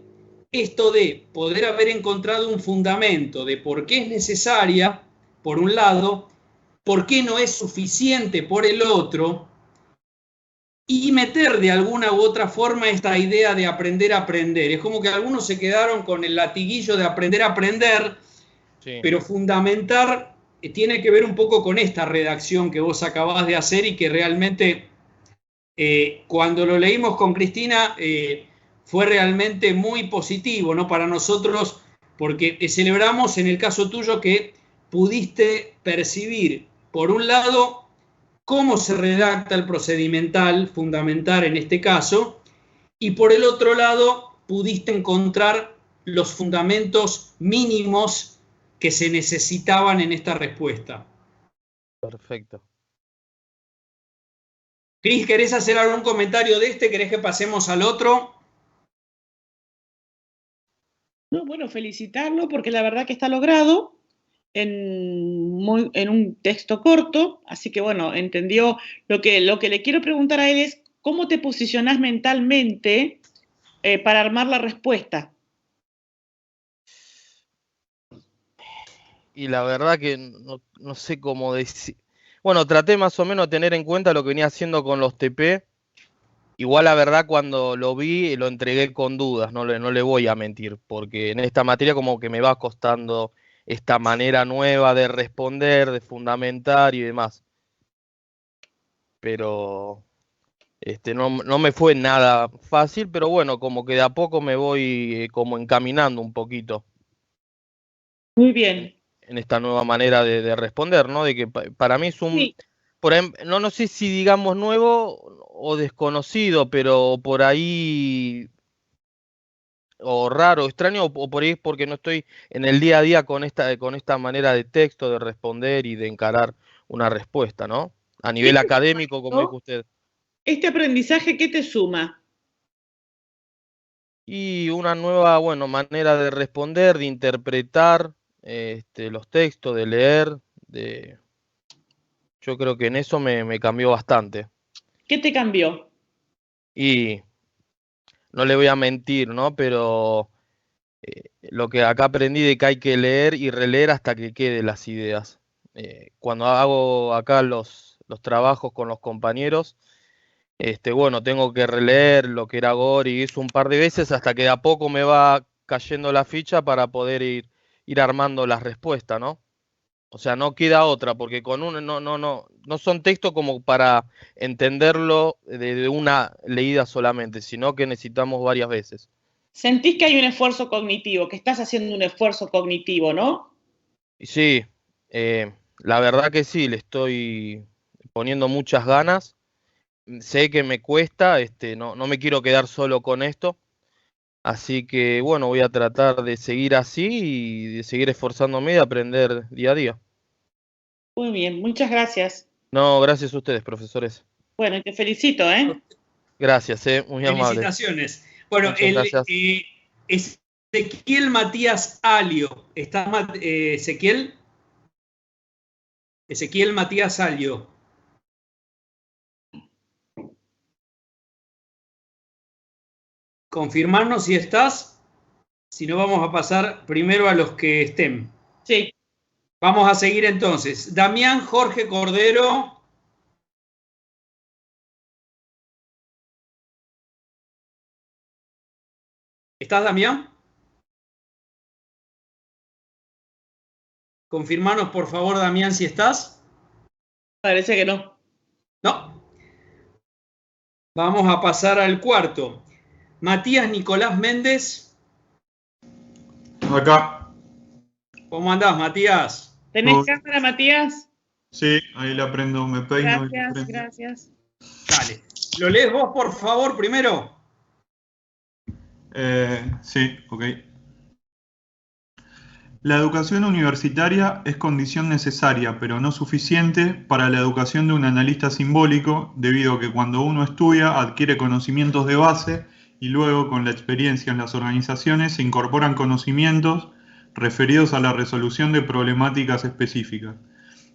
esto de poder haber encontrado un fundamento de por qué es necesaria, por un lado, por qué no es suficiente por el otro, y meter de alguna u otra forma esta idea de aprender a aprender. Es como que algunos se quedaron con el latiguillo de aprender a aprender, pero fundamentar tiene que ver un poco con esta redacción que vos acabás de hacer y que realmente cuando lo leímos con Cristina fue realmente muy positivo, ¿no? Para nosotros porque celebramos en el caso tuyo que pudiste percibir, por un lado, cómo se redacta el procedimental fundamental en este caso, y por el otro lado, pudiste encontrar los fundamentos mínimos que se necesitaban en esta respuesta. Perfecto. Cris, ¿querés hacer algún comentario de este? ¿Querés que pasemos al otro? No, bueno, felicitarlo porque la verdad que está logrado en un texto corto, así que bueno, entendió. Lo que le quiero preguntar a él es, ¿cómo te posicionás mentalmente para armar la respuesta? Y la verdad que no sé cómo decir. Bueno, traté más o menos de tener en cuenta lo que venía haciendo con los TP. Igual la verdad cuando lo vi lo entregué con dudas, no le voy a mentir, porque en esta materia como que me va costando esta manera nueva de responder, de fundamentar y demás. Pero no me fue nada fácil, pero bueno, como que de a poco me voy como encaminando un poquito. Muy bien. En esta nueva manera de responder, ¿no? De que para mí es un... Sí. Por ejemplo, no sé si digamos nuevo o desconocido, pero por ahí... o raro, extraño, o por ahí es porque no estoy en el día a día con esta manera de texto, de responder y de encarar una respuesta, ¿no? A nivel académico, como dijo usted. ¿Este aprendizaje qué te suma? Y una nueva, bueno, manera de responder, de interpretar los textos, de leer, yo creo que en eso me cambió bastante. ¿Qué te cambió? Y no le voy a mentir, ¿no? Pero lo que acá aprendí de que hay que leer y releer hasta que queden las ideas. Cuando hago acá los trabajos con los compañeros, bueno, tengo que releer lo que era Gore y eso un par de veces hasta que de a poco me va cayendo la ficha para poder ir armando las respuestas, ¿no? O sea, no queda otra, porque con uno no son textos como para entenderlo de una leída solamente, sino que necesitamos varias veces. Sentís que hay un esfuerzo cognitivo, que estás haciendo un esfuerzo cognitivo, ¿no? Sí, la verdad que sí, le estoy poniendo muchas ganas. Sé que me cuesta, no me quiero quedar solo con esto. Así que bueno, voy a tratar de seguir así y de seguir esforzándome y de aprender día a día. Muy bien, muchas gracias. No, gracias a ustedes, profesores. Bueno, y te felicito, ¿eh? Gracias, muy amable. Felicitaciones. Bueno, Ezequiel Matías Alio. ¿Está Ezequiel? Ezequiel Matías Alio. Confirmarnos si estás, si no vamos a pasar primero a los que estén. Sí. Vamos a seguir entonces. Damián Jorge Cordero. ¿Estás, Damián? Confirmanos, por favor, Damián, si estás. Parece que no. No. Vamos a pasar al cuarto. Matías Nicolás Méndez. Acá. ¿Cómo andás, Matías? ¿Tenés cámara, Matías? Sí, ahí la prendo, me peino. Gracias. Dale. ¿Lo lees vos, por favor, primero? Sí, ok. La educación universitaria es condición necesaria, pero no suficiente, para la educación de un analista simbólico, debido a que cuando uno estudia adquiere conocimientos de base y luego con la experiencia en las organizaciones se incorporan conocimientos referidos a la resolución de problemáticas específicas,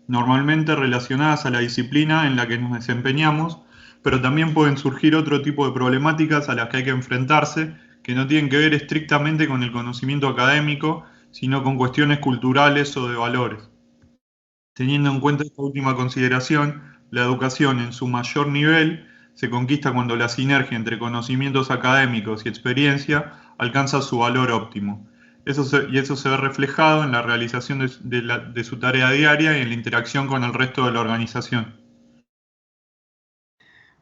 normalmente relacionadas a la disciplina en la que nos desempeñamos, pero también pueden surgir otro tipo de problemáticas a las que hay que enfrentarse, que no tienen que ver estrictamente con el conocimiento académico, sino con cuestiones culturales o de valores. Teniendo en cuenta esta última consideración, la educación en su mayor nivel se conquista cuando la sinergia entre conocimientos académicos y experiencia alcanza su valor óptimo. Eso se ve reflejado en la realización de su tarea diaria y en la interacción con el resto de la organización.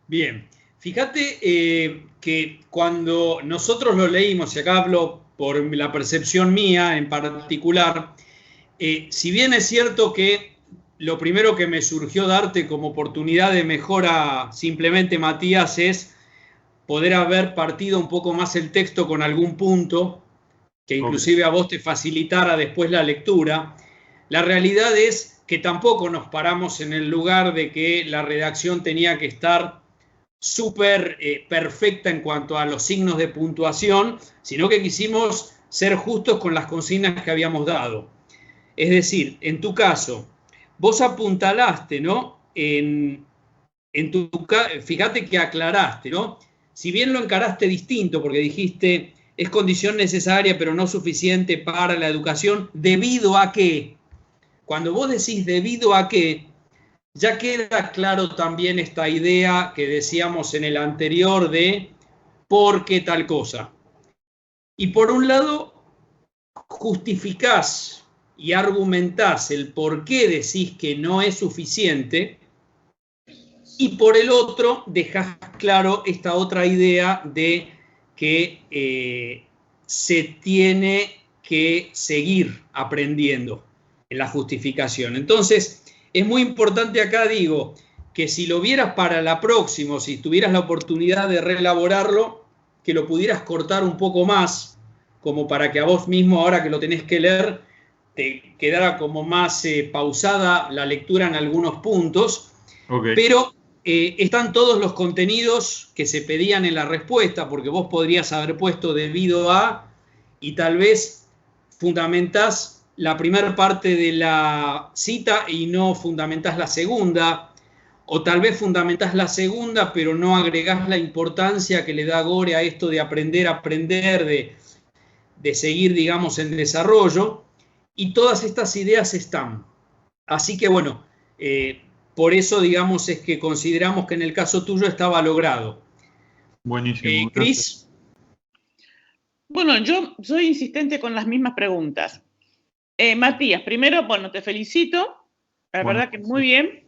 Bien. Fíjate que cuando nosotros lo leímos, y acá hablo por la percepción mía en particular, si bien es cierto que lo primero que me surgió darte como oportunidad de mejora simplemente, Matías, es poder haber partido un poco más el texto con algún punto que inclusive a vos te facilitara después la lectura, la realidad es que tampoco nos paramos en el lugar de que la redacción tenía que estar súper perfecta en cuanto a los signos de puntuación, sino que quisimos ser justos con las consignas que habíamos dado. Es decir, en tu caso, vos apuntalaste, ¿no? Fíjate que aclaraste, ¿no? Si bien lo encaraste distinto, porque dijiste es condición necesaria pero no suficiente para la educación, ¿debido a qué? Cuando vos decís debido a qué, ya queda claro también esta idea que decíamos en el anterior de por qué tal cosa. Y por un lado, justificás y argumentás el por qué decís que no es suficiente, y por el otro dejás claro esta otra idea de que se tiene que seguir aprendiendo en la justificación. Entonces, es muy importante acá, digo, que si lo vieras para la próxima, si tuvieras la oportunidad de reelaborarlo, que lo pudieras cortar un poco más, como para que a vos mismo, ahora que lo tenés que leer, te quedara como más pausada la lectura en algunos puntos. Okay. Pero están todos los contenidos que se pedían en la respuesta, porque vos podrías haber puesto debido a, y tal vez fundamentás la primera parte de la cita y no fundamentás la segunda, o tal vez fundamentás la segunda pero no agregás la importancia que le da Gore a esto de aprender a aprender, de seguir, digamos, en desarrollo, y todas estas ideas están. Así que bueno, por eso, digamos, es que consideramos que en el caso tuyo estaba logrado. Buenísimo. Cris. Bueno, yo soy insistente con las mismas preguntas. Matías, primero, bueno, te felicito, la verdad que muy bien.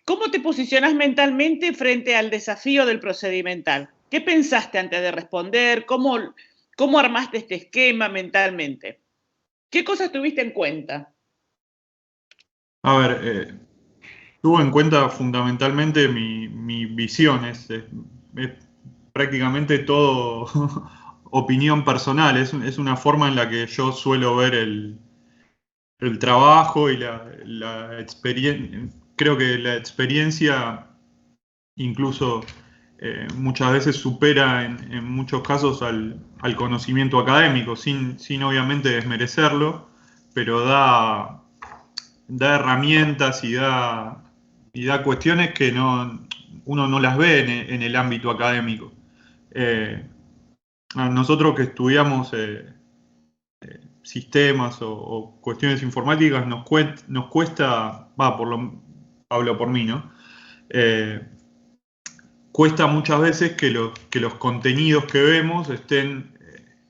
¿Cómo te posicionás mentalmente frente al desafío del procedimental? ¿Qué pensaste antes de responder? ¿Cómo armaste este esquema mentalmente? ¿Qué cosas tuviste en cuenta? A ver, tuve en cuenta fundamentalmente mi visión, es prácticamente todo opinión personal, es una forma en la que yo suelo ver el trabajo y la experiencia. Creo que la experiencia incluso muchas veces supera en muchos casos al conocimiento académico, sin obviamente desmerecerlo, pero da herramientas y da cuestiones que uno no las ve en el ámbito académico. A nosotros que estudiamos sistemas o cuestiones informáticas nos cuesta, hablo por mí, ¿no? Cuesta muchas veces que los contenidos que vemos estén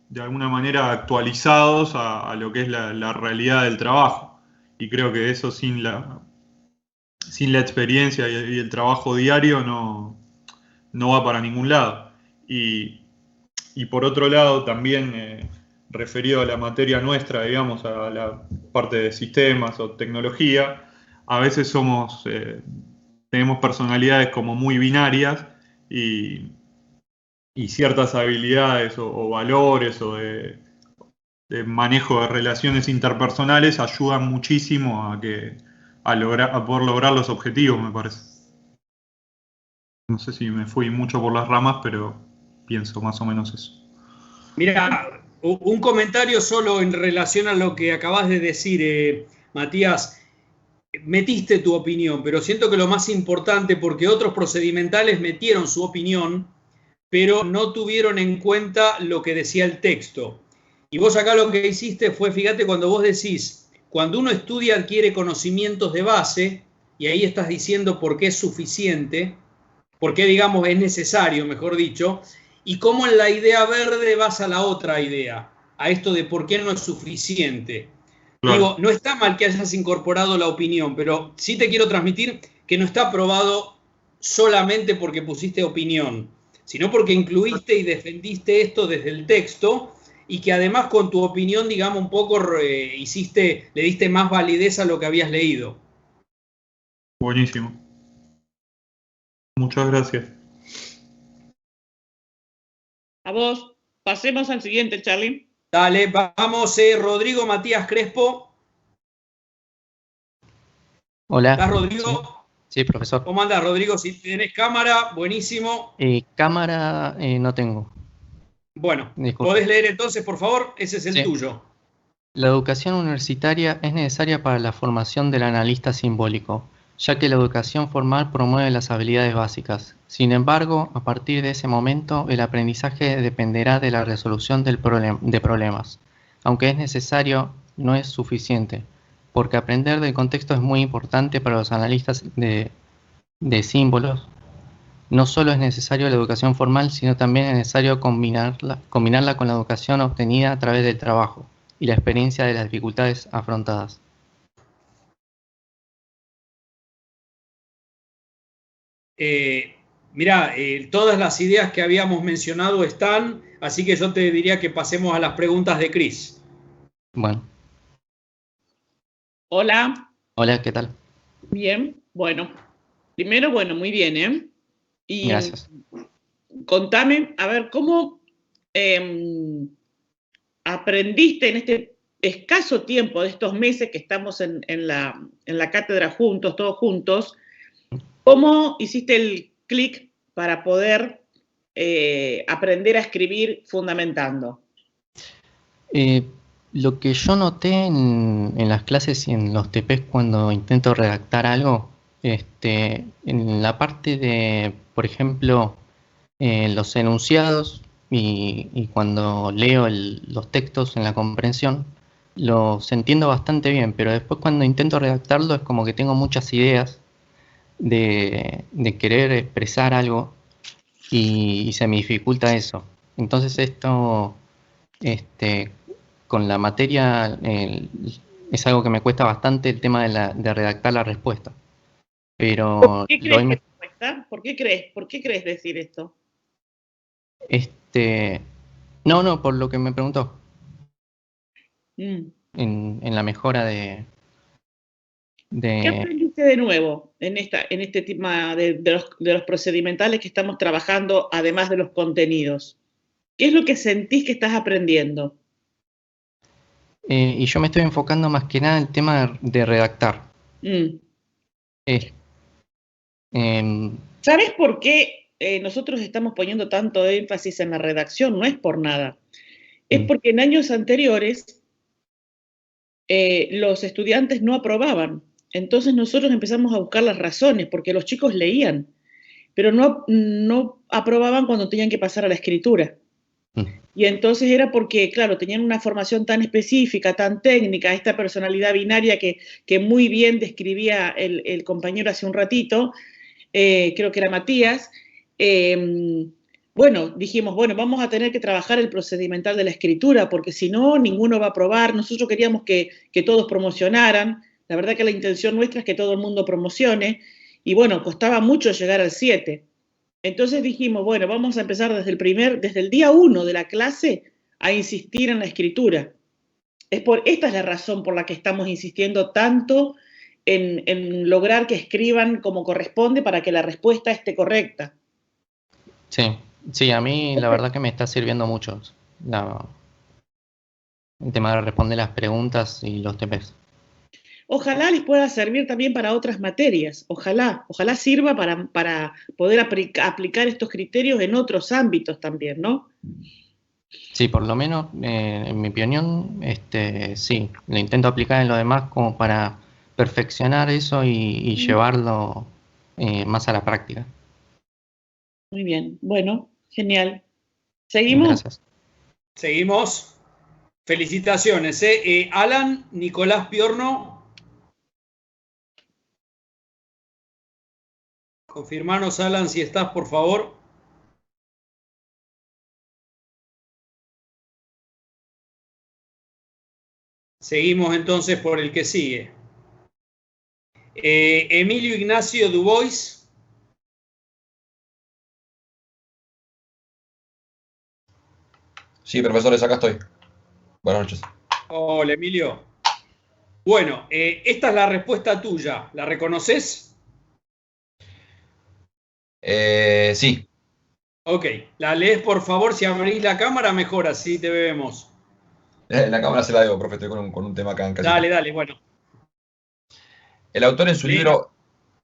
de alguna manera actualizados a lo que es la realidad del trabajo. Y creo que eso sin la experiencia y el trabajo diario no va para ningún lado. Y por otro lado, también referido a la materia nuestra, digamos, a la parte de sistemas o tecnología, a veces tenemos personalidades como muy binarias y ciertas habilidades o valores o de manejo de relaciones interpersonales ayudan muchísimo a poder lograr los objetivos, me parece. No sé si me fui mucho por las ramas, pero pienso más o menos eso. Mira, un comentario solo en relación a lo que acabas de decir, Matías. Metiste tu opinión, pero siento que lo más importante, porque otros procedimentales metieron su opinión, pero no tuvieron en cuenta lo que decía el texto. Y vos acá lo que hiciste fue, fíjate, cuando vos decís, cuando uno estudia adquiere conocimientos de base, y ahí estás diciendo por qué es suficiente, por qué, digamos, es necesario, mejor dicho, y cómo en la idea verde vas a la otra idea, a esto de por qué no es suficiente. Claro. Digo, no está mal que hayas incorporado la opinión, pero sí te quiero transmitir que no está probado solamente porque pusiste opinión, sino porque incluiste y defendiste esto desde el texto y que además con tu opinión, digamos, un poco le diste más validez a lo que habías leído. Buenísimo. Muchas gracias. A vos. Pasemos al siguiente, Charlie. Dale, vamos, Rodrigo Matías Crespo. Hola. ¿Estás, Rodrigo? Sí, profesor. ¿Cómo andás, Rodrigo? Si tenés cámara, buenísimo. Cámara no tengo. Bueno, Disculpe. ¿podés leer entonces, por favor? Ese es el tuyo. La educación universitaria es necesaria para la formación del analista simbólico, ya que la educación formal promueve las habilidades básicas. Sin embargo, a partir de ese momento, el aprendizaje dependerá de la resolución de problemas. Aunque es necesario, no es suficiente, porque aprender del contexto es muy importante para los analistas de símbolos. No solo es necesario la educación formal, sino también es necesario combinarla con la educación obtenida a través del trabajo y la experiencia de las dificultades afrontadas. Mirá, todas las ideas que habíamos mencionado están, así que yo te diría que pasemos a las preguntas de Cris. Bueno. Hola. Hola, ¿qué tal? Bien, bueno. Primero, bueno, muy bien, ¿eh? Y gracias. Contame, a ver, ¿cómo aprendiste en este escaso tiempo de estos meses que estamos en la cátedra juntos, todos juntos, cómo hiciste el clic para poder aprender a escribir fundamentando? Lo que yo noté en las clases y en los TPs cuando intento redactar algo, en la parte de, por ejemplo, los enunciados y cuando leo los textos en la comprensión, los entiendo bastante bien, pero después cuando intento redactarlo es como que tengo muchas ideas de querer expresar algo y se me dificulta eso. Entonces esto, con la materia es algo que me cuesta bastante, el tema de redactar la respuesta. Pero ¿Por qué crees que te cuesta? ¿Por qué crees decir esto? No, por lo que me preguntó. En la mejora de... ¿Qué aprendiste de nuevo en este tema de los procedimentales que estamos trabajando, además de los contenidos? ¿Qué es lo que sentís que estás aprendiendo? Y yo me estoy enfocando más que nada en el tema de redactar. ¿Sabes por qué nosotros estamos poniendo tanto énfasis en la redacción? No es por nada. Es porque en años anteriores los estudiantes no aprobaban. Entonces nosotros empezamos a buscar las razones, porque los chicos leían, pero no aprobaban cuando tenían que pasar a la escritura. Y entonces era porque, claro, tenían una formación tan específica, tan técnica, esta personalidad binaria que muy bien describía el compañero hace un ratito, creo que era Matías. Bueno, dijimos, bueno, vamos a tener que trabajar el procedimental de la escritura, porque si no, ninguno va a aprobar. Nosotros queríamos que todos promocionaran. La verdad que la intención nuestra es que todo el mundo promocione. Y bueno, costaba mucho llegar al 7. Entonces dijimos, bueno, vamos a empezar desde el día 1 de la clase a insistir en la escritura. Esta es la razón por la que estamos insistiendo tanto en lograr que escriban como corresponde para que la respuesta esté correcta. Sí, a mí la verdad que me está sirviendo mucho el tema de responder las preguntas y los TPs. Ojalá les pueda servir también para otras materias, ojalá sirva para poder aplicar estos criterios en otros ámbitos también, ¿no? Sí, por lo menos, en mi opinión, sí, lo intento aplicar en lo demás como para perfeccionar eso y llevarlo más a la práctica. Muy bien, bueno, genial. ¿Seguimos? Gracias. Seguimos. Felicitaciones, Alan Nicolás Piorno. Confirmanos, Alan, si estás, por favor. Seguimos entonces por el que sigue. Emilio Ignacio Dubois. Sí, profesores, acá estoy. Buenas noches. Hola, Emilio. Bueno, esta es la respuesta tuya. ¿La reconoces? Sí. Ok, la lees por favor. Si abrís la cámara, mejor, así te vemos. La cámara se la debo, profe, estoy con un tema acá en casa. Dale, bueno. El autor en su libro...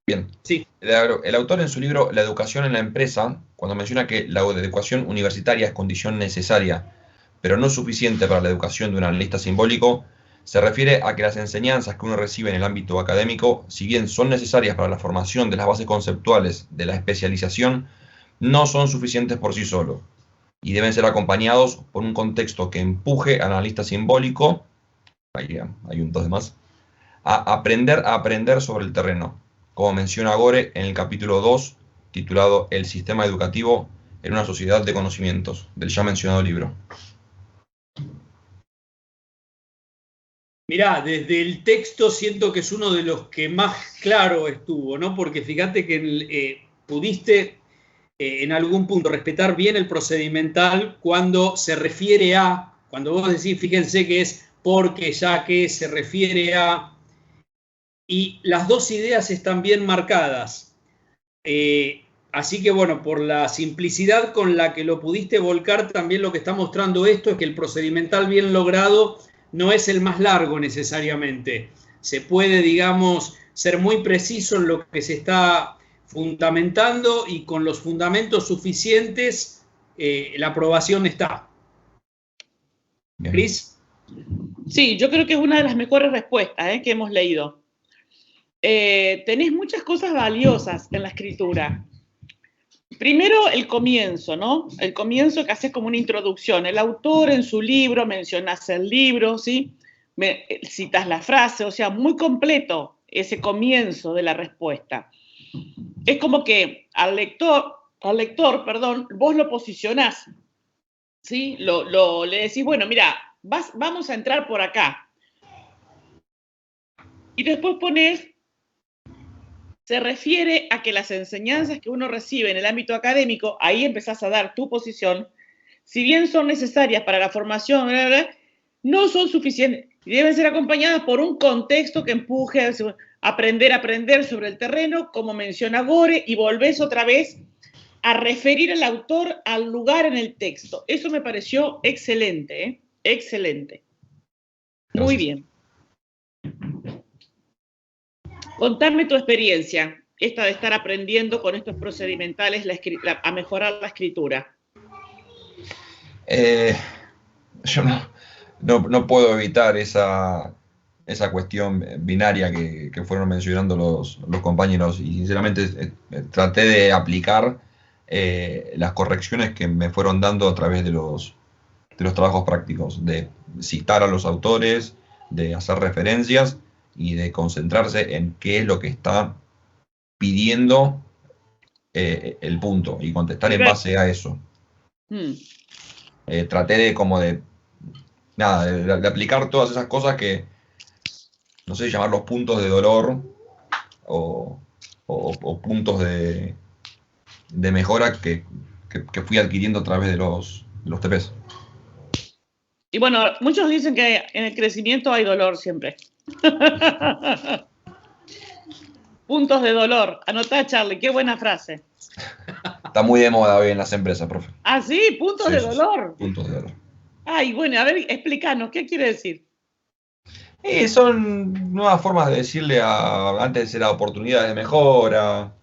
Bien. Sí. El autor en su libro La educación en la empresa, cuando menciona que la educación universitaria es condición necesaria, pero no suficiente para la educación de un analista simbólico, se refiere a que las enseñanzas que uno recibe en el ámbito académico, si bien son necesarias para la formación de las bases conceptuales de la especialización, no son suficientes por sí solos, y deben ser acompañados por un contexto que empuje al analista simbólico, ahí hay un 2 de más, a aprender sobre el terreno, como menciona Gore en el capítulo 2, titulado El sistema educativo en una sociedad de conocimientos, del ya mencionado libro. Mirá, desde el texto siento que es uno de los que más claro estuvo, ¿no? Porque fíjate que pudiste en algún punto respetar bien el procedimental cuando se refiere a, cuando vos decís, fíjense que es porque, ya que, se refiere a, y las dos ideas están bien marcadas. Así que bueno, por la simplicidad con la que lo pudiste volcar, también lo que está mostrando esto es que el procedimental bien logrado no es el más largo necesariamente. Se puede, digamos, ser muy preciso en lo que se está fundamentando y con los fundamentos suficientes la aprobación está. ¿Cris? Sí, yo creo que es una de las mejores respuestas que hemos leído. Tenés muchas cosas valiosas en la escritura. Primero, el comienzo, ¿no? El comienzo que haces como una introducción. El autor en su libro, mencionas el libro, ¿sí? Citas la frase, o sea, muy completo ese comienzo de la respuesta. Es como que al lector, vos lo posicionás, ¿sí? Le decís, bueno, mira, vamos a entrar por acá. Y después ponés, se refiere a que las enseñanzas que uno recibe en el ámbito académico, ahí empezás a dar tu posición, si bien son necesarias para la formación, no son suficientes y deben ser acompañadas por un contexto que empuje a aprender sobre el terreno, como menciona Gore, y volvés otra vez a referir al autor al lugar en el texto. Eso me pareció excelente, excelente. Muy bien. Contame tu experiencia, esta de estar aprendiendo con estos procedimentales a mejorar la escritura. Yo no puedo evitar esa cuestión binaria que fueron mencionando los compañeros y sinceramente traté de aplicar las correcciones que me fueron dando a través de los trabajos prácticos, de citar a los autores, de hacer referencias y de concentrarse en qué es lo que está pidiendo el punto y contestar en base a eso. Traté de aplicar todas esas cosas que, no sé, llamarlos puntos de dolor o puntos de mejora que fui adquiriendo a través de los TPs. Y bueno, muchos dicen que en el crecimiento hay dolor siempre. Puntos de dolor. Anotá, Charlie, qué buena frase. Está muy de moda hoy en las empresas, profe. Ah, sí, puntos de dolor. Puntos de dolor. Ay, bueno, a ver, explícanos, ¿qué quiere decir? Son nuevas formas de decirle antes era oportunidades de mejora.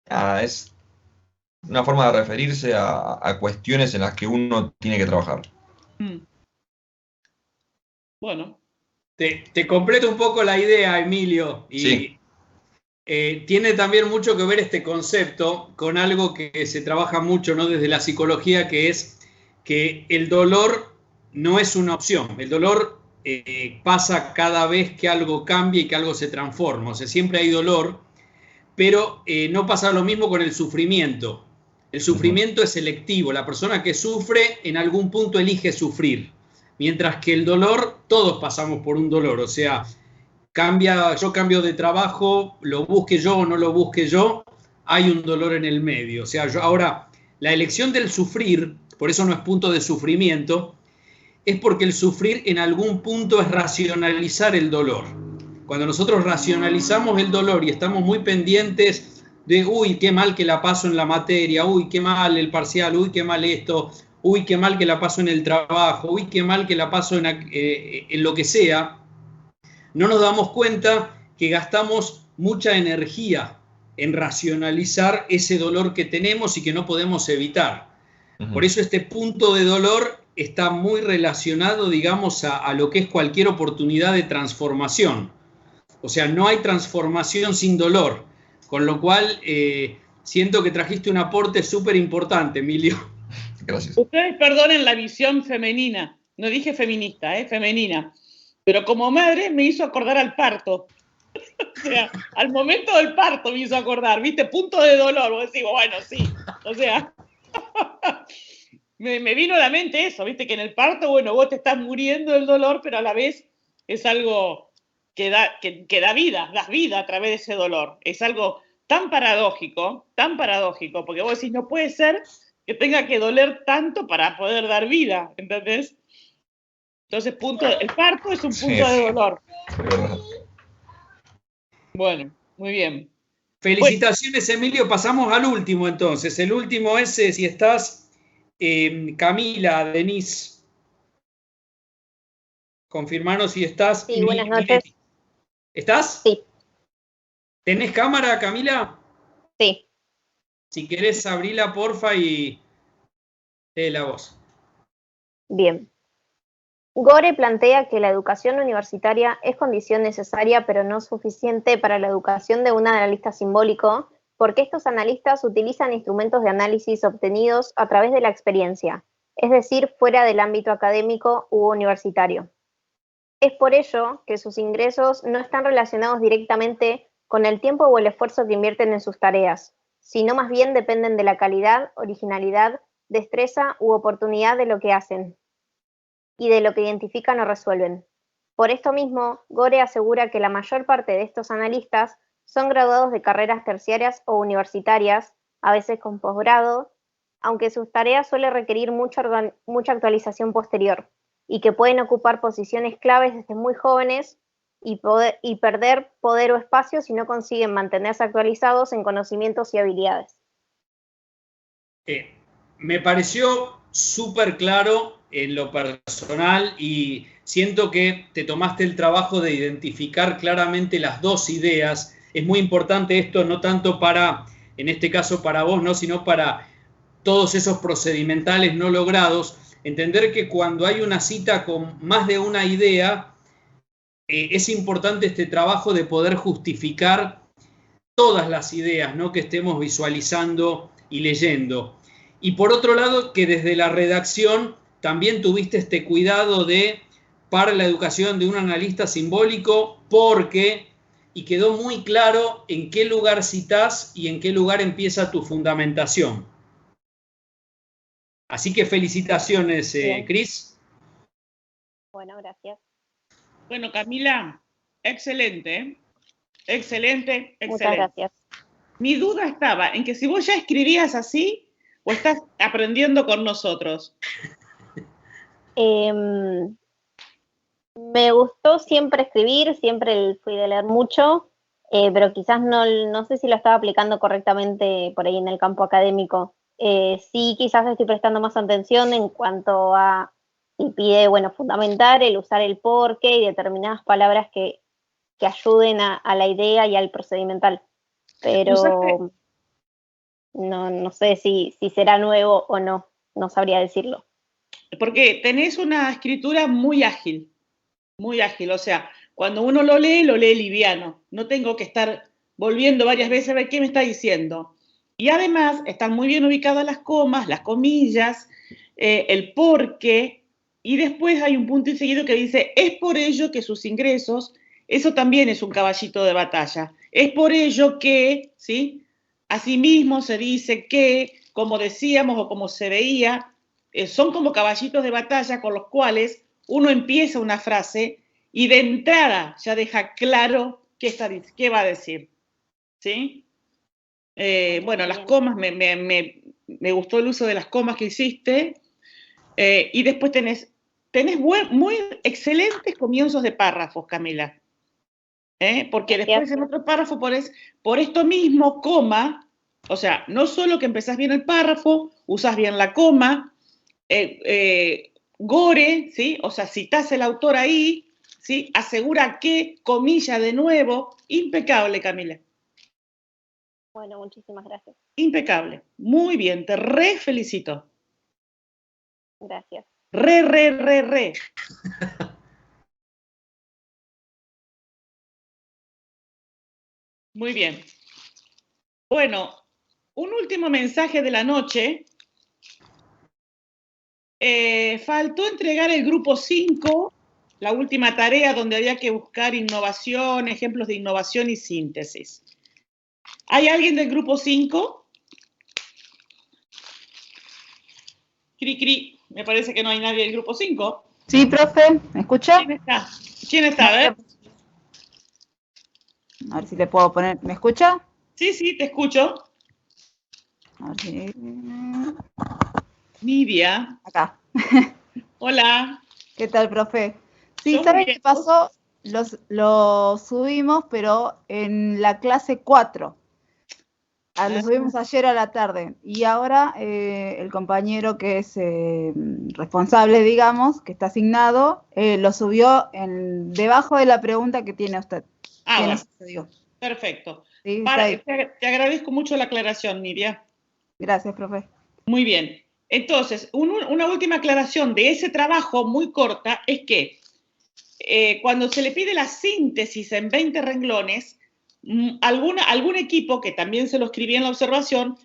Es una forma de referirse a cuestiones en las que uno tiene que trabajar. Bueno. Te completo un poco la idea, Emilio. Y sí. Tiene también mucho que ver este concepto con algo que se trabaja mucho, ¿no? Desde la psicología, que es que el dolor no es una opción. El dolor pasa cada vez que algo cambia y que algo se transforma. O sea, siempre hay dolor, pero no pasa lo mismo con el sufrimiento. El sufrimiento es selectivo. La persona que sufre en algún punto elige sufrir. Mientras que el dolor, todos pasamos por un dolor. O sea, yo cambio de trabajo, lo busque yo o no lo busque yo, hay un dolor en el medio. O sea, yo ahora la elección del sufrir, por eso no es punto de sufrimiento, es porque el sufrir en algún punto es racionalizar el dolor. Cuando nosotros racionalizamos el dolor y estamos muy pendientes de, uy, qué mal que la paso en la materia, uy, qué mal el parcial, uy, qué mal esto, uy, qué mal que la paso en el trabajo, uy, qué mal que la paso en lo que sea, no nos damos cuenta que gastamos mucha energía en racionalizar ese dolor que tenemos y que no podemos evitar. Por eso este punto de dolor está muy relacionado, digamos, a lo que es cualquier oportunidad de transformación. O sea, no hay transformación sin dolor. Con lo cual, siento que trajiste un aporte súper importante, Emilio. Gracias. Ustedes perdonen la visión femenina. No dije feminista, femenina. Pero como madre me hizo acordar al parto. O sea, al momento del parto me hizo acordar, ¿viste? Punto de dolor. Vos decís, bueno, sí. O sea, me vino a la mente eso, ¿viste? Que en el parto, bueno, vos te estás muriendo del dolor, pero a la vez es algo que da vida, das vida a través de ese dolor. Es algo tan paradójico, porque vos decís, no puede ser que tenga que doler tanto para poder dar vida, ¿entendés? Entonces, el parto es un punto de dolor. Bueno, muy bien. Felicitaciones, Emilio. Pasamos al último, entonces. El último es, si estás, Camila, Denise. Confirmanos si estás. Sí, buenas noches. ¿Estás? Sí. ¿Tenés cámara, Camila? Sí. Si querés, abrila, porfa, y lee la voz. Bien. Gore plantea que la educación universitaria es condición necesaria pero no suficiente para la educación de un analista simbólico, porque estos analistas utilizan instrumentos de análisis obtenidos a través de la experiencia, es decir, fuera del ámbito académico u universitario. Es por ello que sus ingresos no están relacionados directamente con el tiempo o el esfuerzo que invierten en sus tareas, sino más bien dependen de la calidad, originalidad, destreza u oportunidad de lo que hacen y de lo que identifican o resuelven. Por esto mismo, Gore asegura que la mayor parte de estos analistas son graduados de carreras terciarias o universitarias, a veces con posgrado, aunque sus tareas suelen requerir mucha actualización posterior, y que pueden ocupar posiciones claves desde muy jóvenes y perder poder o espacio si no consiguen mantenerse actualizados en conocimientos y habilidades. Me pareció súper claro en lo personal y siento que te tomaste el trabajo de identificar claramente las dos ideas. Es muy importante esto, no tanto para, en este caso para vos, ¿no? Sino para todos esos procedimentales no logrados. Entender que cuando hay una cita con más de una idea, es importante este trabajo de poder justificar todas las ideas, ¿no?, que estemos visualizando y leyendo. Y por otro lado, que desde la redacción también tuviste este cuidado para la educación de un analista simbólico, y quedó muy claro en qué lugar citás y en qué lugar empieza tu fundamentación. Así que felicitaciones, Cris. Bueno, gracias. Bueno, Camila, excelente. Excelente. Muchas gracias. Mi duda estaba en que si vos ya escribías así o estás aprendiendo con nosotros. Me gustó siempre escribir, siempre fui de leer mucho, pero quizás no sé si lo estaba aplicando correctamente por ahí en el campo académico. Sí, quizás estoy prestando más atención en cuanto a si pide, bueno, fundamentar, el usar el porqué y determinadas palabras que ayuden a la idea y al procedimental. Pero no sé si será nuevo o no sabría decirlo. Porque tenés una escritura muy ágil, o sea, cuando uno lo lee liviano, no tengo que estar volviendo varias veces a ver qué me está diciendo. Y además están muy bien ubicadas las comas, las comillas, el porqué, y después hay un punto y seguido que dice, es por ello que sus ingresos, eso también es un caballito de batalla, es por ello que, ¿sí? Asimismo se dice que, como decíamos o como se veía, son como caballitos de batalla con los cuales uno empieza una frase y de entrada ya deja claro qué va a decir, ¿sí? Bueno, las comas me gustó el uso de las comas que hiciste. Y después tenés muy excelentes comienzos de párrafos, Camila. Porque después en otro párrafo pones, por esto mismo, coma, o sea, no solo que empezás bien el párrafo, usás bien la coma, gore, ¿sí? O sea, citás el autor ahí, ¿sí? Asegura que, comilla de nuevo, impecable, Camila. Bueno, muchísimas gracias. Impecable. Muy bien, te re felicito. Gracias. Re. Muy bien. Bueno, un último mensaje de la noche. Faltó entregar el grupo 5, la última tarea donde había que buscar innovación, ejemplos de innovación y síntesis. ¿Hay alguien del grupo 5? Cri, me parece que no hay nadie del grupo 5. Sí, profe, ¿me escucha? ¿Quién está? A ver si le puedo poner. ¿Me escucha? Sí, te escucho. A ver si... Nidia. Acá. Hola. ¿Qué tal, profe? Sí, ¿sabes qué pasó? Lo subimos, pero en la clase 4. Lo subimos ayer a la tarde. Y ahora el compañero que es responsable, digamos, que está asignado, lo subió debajo de la pregunta que tiene usted. Bueno. Perfecto. Sí, te agradezco mucho la aclaración, Nidia. Gracias, profe. Muy bien. Entonces, una última aclaración de ese trabajo muy corta es que cuando se le pide la síntesis en 20 renglones, algún equipo, que también se lo escribía en la observación,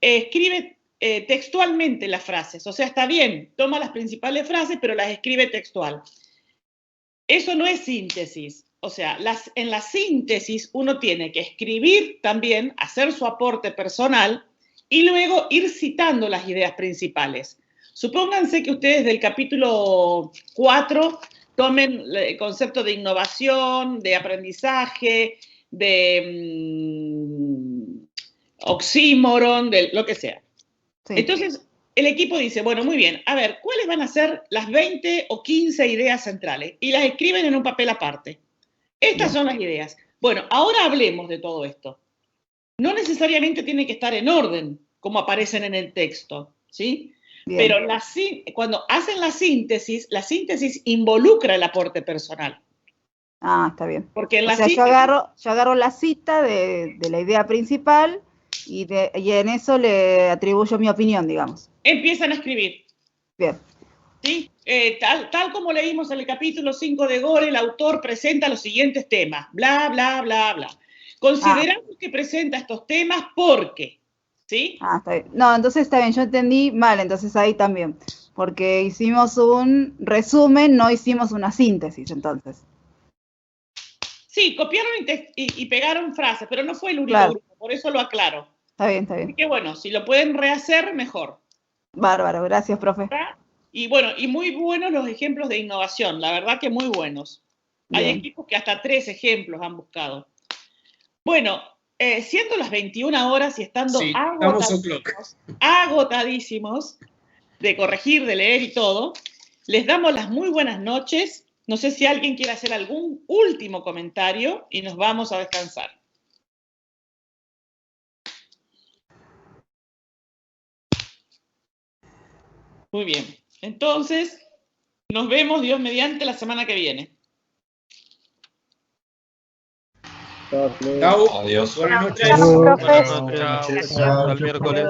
escribe textualmente las frases. O sea, está bien, toma las principales frases, pero las escribe textual. Eso no es síntesis. O sea, en la síntesis uno tiene que escribir también, hacer su aporte personal y luego ir citando las ideas principales. Supónganse que ustedes del capítulo 4 tomen el concepto de innovación, de aprendizaje, de oxímoron, de lo que sea. Sí. Entonces, el equipo dice, bueno, muy bien, a ver, ¿cuáles van a ser las 20 o 15 ideas centrales? Y las escriben en un papel aparte. Estas son las ideas. Bueno, ahora hablemos de todo esto. No necesariamente tiene que estar en orden, como aparecen en el texto, ¿sí? Bien. Pero cuando hacen la síntesis involucra el aporte personal. Ah, está bien. Porque en yo agarro la cita de la idea principal y en eso le atribuyo mi opinión, digamos. Empiezan a escribir. Bien. ¿Sí? Tal como leímos en el capítulo 5 de Gore, el autor presenta los siguientes temas, bla, bla, bla, bla. Consideramos que presenta estos temas porque, ¿sí? Está bien. No, entonces está bien, yo entendí mal, entonces ahí también. Porque hicimos un resumen, no hicimos una síntesis, entonces. Sí, copiaron y pegaron frases, pero no fue el único grupo, por eso lo aclaro. Está bien, está bien. Así que bueno, si lo pueden rehacer, mejor. Bárbaro, gracias, profe. Y bueno, y muy buenos los ejemplos de innovación, la verdad que muy buenos. Bien. Hay equipos que hasta 3 ejemplos han buscado. Bueno, siendo las 21 horas y estando agotadísimos de corregir, de leer y todo, les damos las muy buenas noches. No sé si alguien quiere hacer algún último comentario y nos vamos a descansar. Muy bien. Entonces, nos vemos, Dios mediante, la semana que viene. Chao. Adiós. Buenas noches. Buenas noches. Hasta el miércoles.